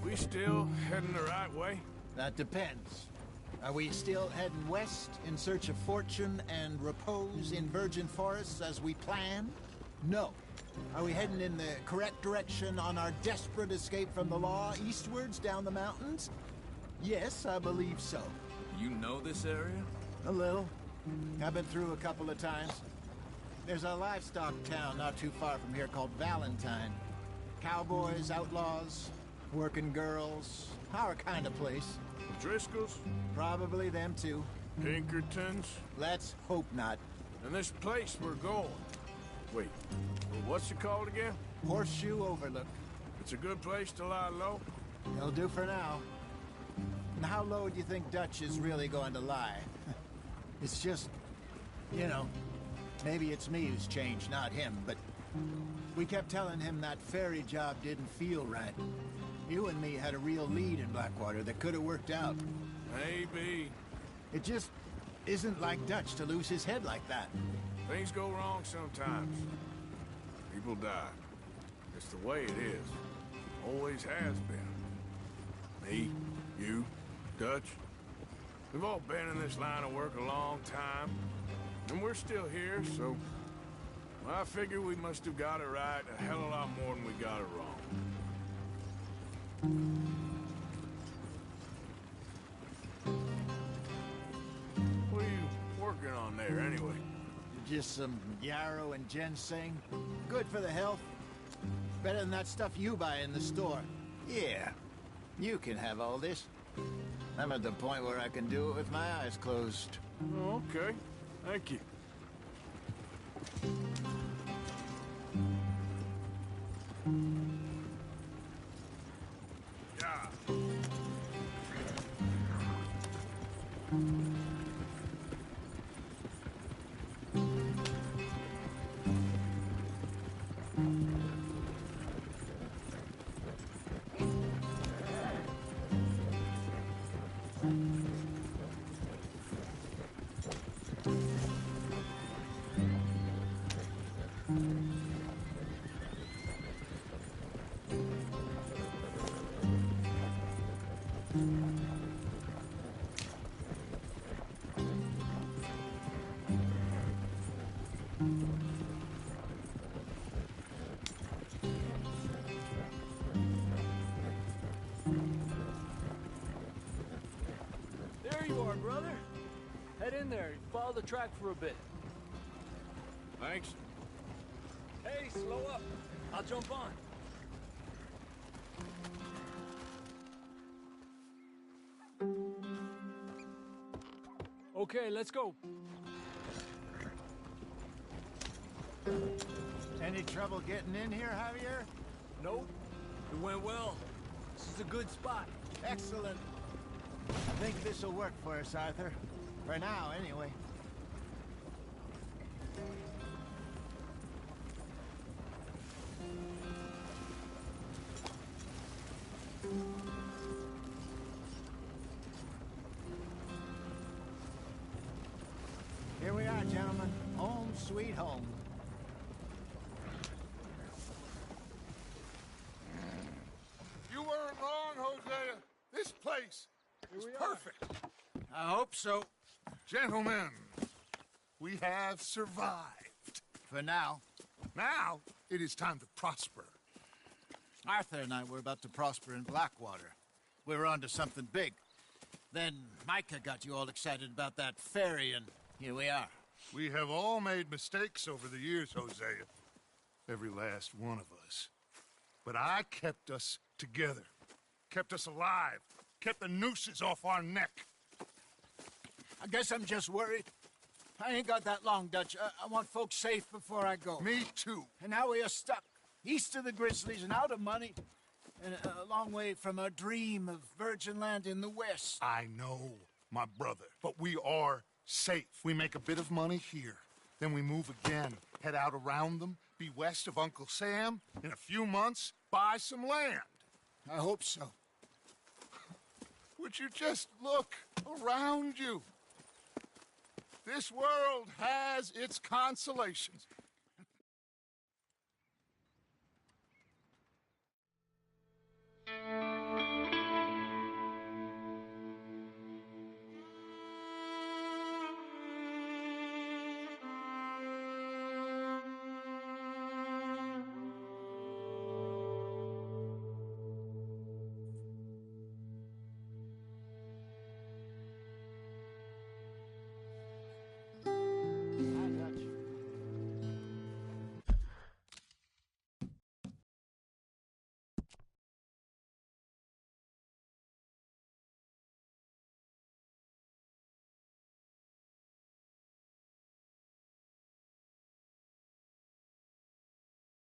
We still heading the right way?
That depends. Are we still heading west in search of fortune and repose in virgin forests as we planned? No. Are we heading in the correct direction on our desperate escape from the law eastwards down the mountains? Yes, I believe so.
You know this area?
A little. I've been through a couple of times. There's a livestock town not too far from here called Valentine. Cowboys, outlaws, working girls, our kind of place.
Driscolls?
Probably them too.
Pinkertons?
Let's hope not.
And this place we're going. Wait, what's it called again?
Horseshoe Overlook.
It's a good place to lie low?
It'll do for now. And how low do you think Dutch is really going to lie? It's just, you know, maybe it's me who's changed, not him, but we kept telling him that ferry job didn't feel right. You and me had a real lead in Blackwater that could have worked out.
Maybe.
It just isn't like Dutch to lose his head like that.
Things go wrong sometimes. People die. It's the way it is. Always has been. Me, you, Dutch. We've all been in this line of work a long time. And we're still here, so... I figure we must have got it right a hell of a lot more than we got it wrong. What are you working on there, anyway?
Just some yarrow and ginseng. Good for the health. Better than that stuff you buy in the store. Yeah, you can have all this. I'm at the point where I can do it with my eyes closed.
Okay, thank you.
you are, brother. Head in there. Follow the track for a bit.
Thanks.
Hey, slow up. I'll jump on. Okay, let's go.
Any trouble getting in here, Javier?
Nope. It went well. This is a good spot.
Excellent. I think this will work for us, Arthur. For now, anyway. Here we are, gentlemen. Home sweet home.
You weren't wrong, Hosea. This place is perfect.
I hope so.
Gentlemen, we have survived.
For now.
Now, it is time to prosper.
Arthur and I were about to prosper in Blackwater. We were onto something big. Then Micah got you all excited about that ferry, and here we are.
We have all made mistakes over the years, Hosea. Every last one of us. But I kept us together. Kept us alive. Kept the nooses off our neck.
I guess I'm just worried. I ain't got that long, Dutch. I want folks safe before I go.
Me too.
And now we are stuck. East of the Grizzlies and out of money. And a long way from our dream of virgin land in the west.
I know, my brother. But we are safe. We make a bit of money here. Then we move again. Head out around them. Be west of Uncle Sam. In a few months, buy some land.
I hope so.
Would you just look around you? This world has its consolations.